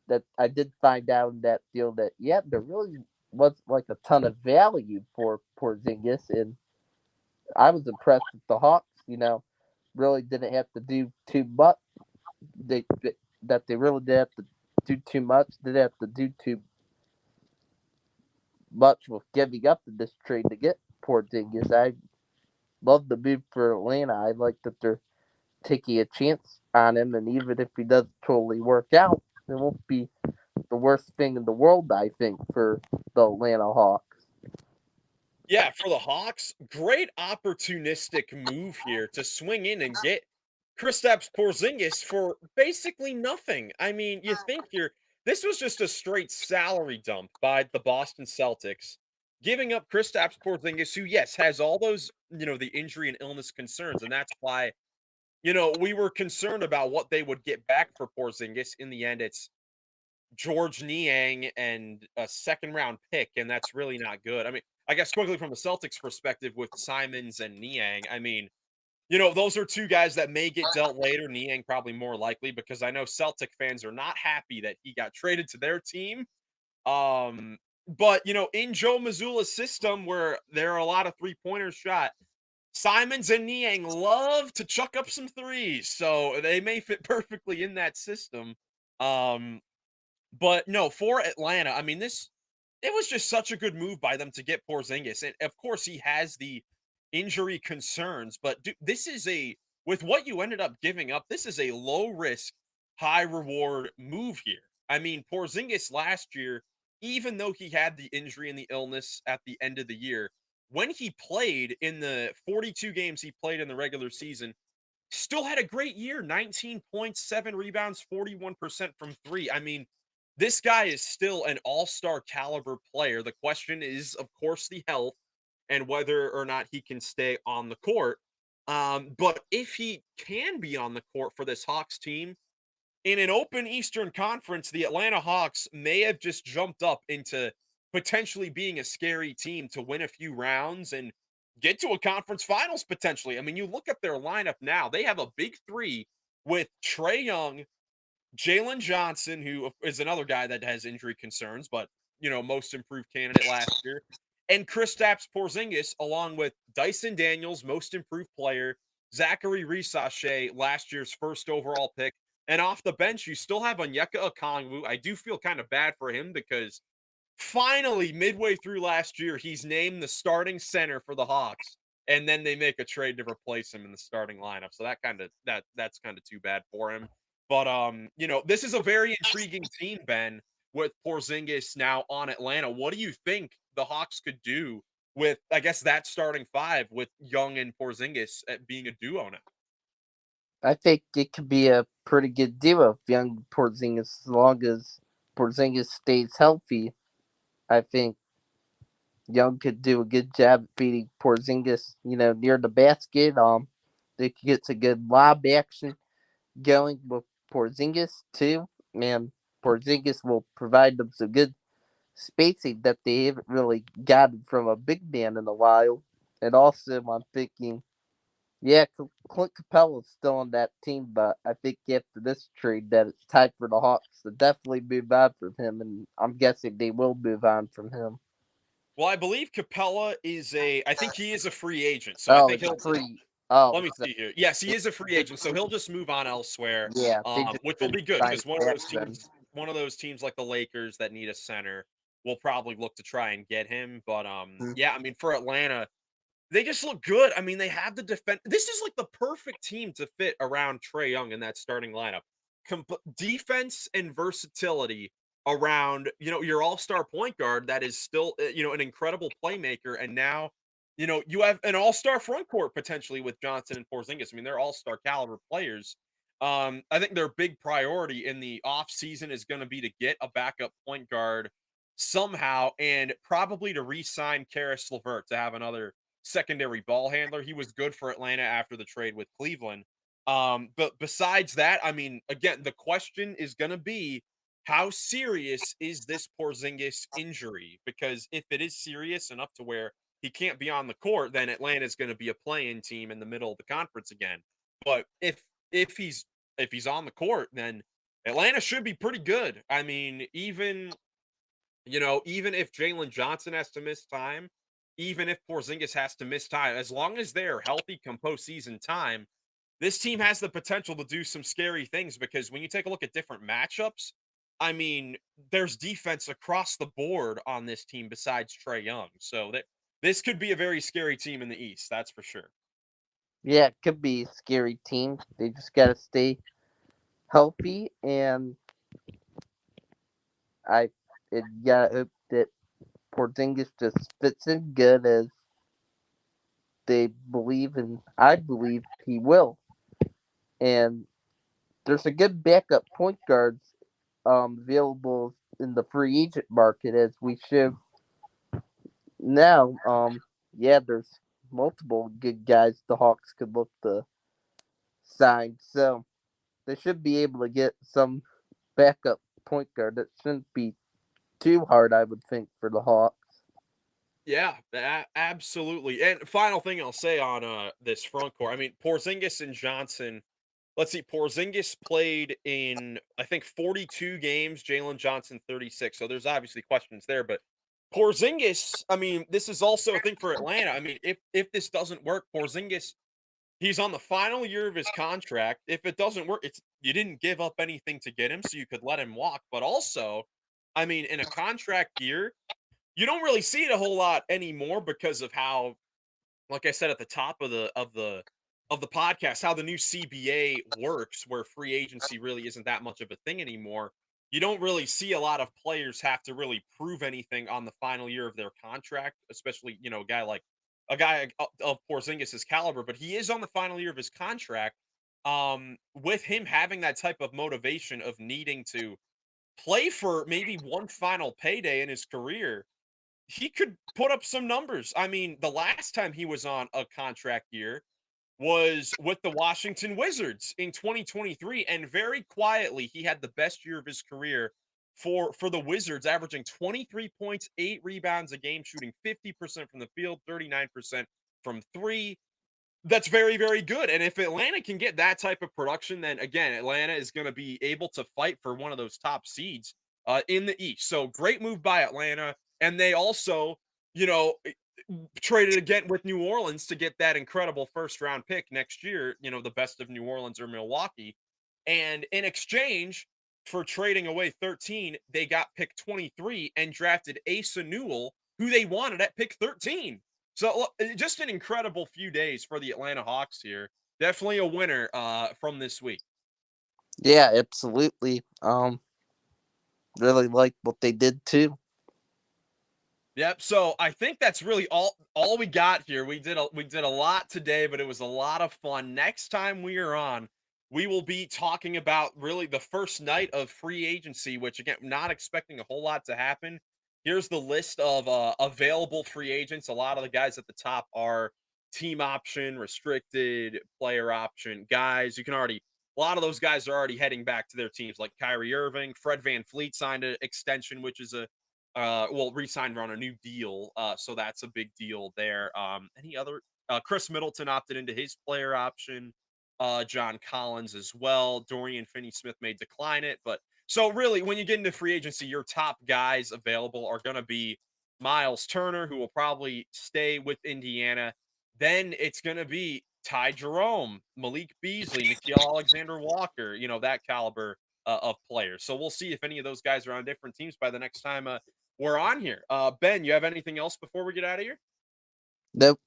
that I did find out in that deal that yeah, there really was like a ton of value for Porzingis, and I was impressed with the Hawks. Really didn't have to do too much. They that they really did have to do too much. Didn't have to do too much with giving up in this trade to get Porzingis. I love the move for Atlanta. I like that they're taking a chance on him, and even if he doesn't totally work out, it won't be the worst thing in the world, I think, for the Atlanta Hawks. Yeah, for the Hawks, great opportunistic move here to swing in and get Kristaps Porzingis for basically nothing. I mean, you think this was just a straight salary dump by the Boston Celtics, giving up Kristaps Porzingis, who yes has all those the injury and illness concerns, and that's why we were concerned about what they would get back for Porzingis. In the end, it's George Niang and a second round pick, and that's really not good. I mean, I guess quickly from the Celtics perspective with Simons and Niang, I mean, those are two guys that may get dealt later. Niang probably more likely because I know Celtic fans are not happy that he got traded to their team. But in Joe Mazzulla's system where there are a lot of three-pointers shot, Simons and Niang love to chuck up some threes, so they may fit perfectly in that system. Um, but no, for Atlanta, I mean, it was just such a good move by them to get Porzingis. And of course, he has the injury concerns, but this is with what you ended up giving up, this is a low risk, high reward move here. I mean, Porzingis last year, even though he had the injury and the illness at the end of the year, when he played in the 42 games he played in the regular season, still had a great year, 19 points, 7 rebounds, 41% from 3. I mean, this guy is still an all-star caliber player. The question is, of course, the health and whether or not he can stay on the court. But if he can be on the court for this Hawks team, in an open Eastern Conference, the Atlanta Hawks may have just jumped up into potentially being a scary team to win a few rounds and get to a conference finals potentially. I mean, you look at their lineup now, they have a big three with Trae Young, Jalen Johnson, who is another guy that has injury concerns, but most improved candidate last year, and Kristaps Porzingis, along with Dyson Daniels, most improved player, Zachary Risashe, last year's first overall pick, and off the bench, you still have Onyeka Okongwu. I do feel kind of bad for him because finally, midway through last year, he's named the starting center for the Hawks, and then they make a trade to replace him in the starting lineup. So that's kind of too bad for him. But this is a very intriguing team, Ben, with Porzingis now on Atlanta. What do you think the Hawks could do with, I guess, that starting five with Young and Porzingis at being a duo now? I think it could be a pretty good duo of young Porzingis as long as Porzingis stays healthy. I think Young could do a good job feeding Porzingis, near the basket. They could get some good lob action going with Porzingis too. Man, Porzingis will provide them some good spacing that they haven't really gotten from a big man in a while. And also, I'm thinking, yeah, Clint Capella's still on that team, but I think after this trade that it's time for the Hawks to definitely move on from him, and I'm guessing they will move on from him. Well, I believe Capella I think he is a free agent. So I Oh, think it's he'll free. Oh, let me so, see here. Yes, he is a free agent, so he'll just move on elsewhere, yeah, they just which will didn't be good sign because back then. one of those teams like the Lakers that need a center will probably look to try and get him. But Mm. yeah, I mean for Atlanta, they just look good. I mean, they have the defense. This is like the perfect team to fit around Trae Young in that starting lineup. Defense and versatility around, your all-star point guard that is still, an incredible playmaker. And now, you have an all-star front court potentially with Johnson and Porzingis. I mean, they're all-star caliber players. I think their big priority in the offseason is going to be to get a backup point guard somehow and probably to re-sign Karis LeVert to have another secondary ball handler. He was good for Atlanta after the trade with Cleveland. But besides that, I mean, again, the question is going to be how serious is this Porzingis injury? Because if it is serious enough to where he can't be on the court, then Atlanta is going to be a play-in team in the middle of the conference again. But if he's if he's on the court, then Atlanta should be pretty good. I mean, even if Jalen Johnson has to miss time, even if Porzingis has to miss time, as long as they're healthy come postseason time, this team has the potential to do some scary things because when you take a look at different matchups, I mean, there's defense across the board on this team besides Trae Young. So that this could be a very scary team in the East, that's for sure. Yeah, it could be a scary team. They just gotta stay healthy, and I gotta hope that Porzingis just fits in good as they believe, and I believe he will. And there's a good backup point guards available in the free agent market as we show now. Yeah, there's multiple good guys the Hawks could look to sign, so they should be able to get some backup point guard. That shouldn't be too hard, I would think, for the Hawks. Yeah, absolutely. And final thing I'll say on this front court, I mean, Porzingis and Johnson. Let's see, Porzingis played in I think 42 games, Jalen Johnson 36. So there's obviously questions there, but Porzingis, I mean, this is also a thing for Atlanta. I mean, if this doesn't work, Porzingis, he's on the final year of his contract. If it doesn't work, it's you didn't give up anything to get him, so you could let him walk. But also, I mean, in a contract year, you don't really see it a whole lot anymore because of how, like I said at the top of the podcast, how the new CBA works, where free agency really isn't that much of a thing anymore. You don't really see a lot of players have to really prove anything on the final year of their contract, especially a guy of Porzingis's caliber. But he is on the final year of his contract. With him having that type of motivation of needing to play for maybe one final payday in his career, he could put up some numbers. I mean, the last time he was on a contract year was with the Washington Wizards in 2023, and very quietly he had the best year of his career for the Wizards, averaging 23 points, 8 rebounds a game, shooting 50% from the field, 39% from 3. That's very, very good. And if Atlanta can get that type of production, then again, Atlanta is going to be able to fight for one of those top seeds in the East. So great move by Atlanta. And they also, you know, traded again with New Orleans to get that incredible first round pick next year, the best of New Orleans or Milwaukee. And in exchange for trading away 13, they got pick 23 and drafted Asa Newell, who they wanted at pick 13. So just an incredible few days for the Atlanta Hawks here. Definitely a winner from this week. Yeah, absolutely. Really like what they did too. Yep. So I think that's really all we got here. We did a lot today, but it was a lot of fun. Next time we are on, we will be talking about really the first night of free agency, which again, not expecting a whole lot to happen. Here's the list of available free agents. A lot of the guys at the top are team option, restricted, player option guys. A lot of those guys are already heading back to their teams, like Kyrie Irving. Fred VanVleet signed an extension, which is re-signed on a new deal. So that's a big deal there. Any other Chris Middleton opted into his player option. John Collins as well. Dorian Finney-Smith may decline it, but so really when you get into free agency, your top guys available are going to be Miles Turner, who will probably stay with Indiana. Then it's going to be Ty Jerome, Malik Beasley, Nickeil Alexander-Walker, that caliber of players. So we'll see if any of those guys are on different teams by the next time we're on here. Ben, you have anything else before we get out of here? Nope.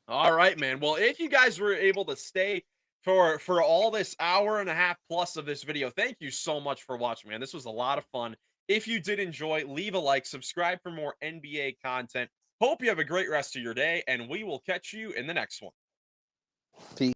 All right, man. Well, if you guys were able to stay for all this hour and a half plus of this video, thank you so much for watching, man. This was a lot of fun. If you did enjoy, leave a like, subscribe for more NBA content. Hope you have a great rest of your day, and we will catch you in the next one. Peace.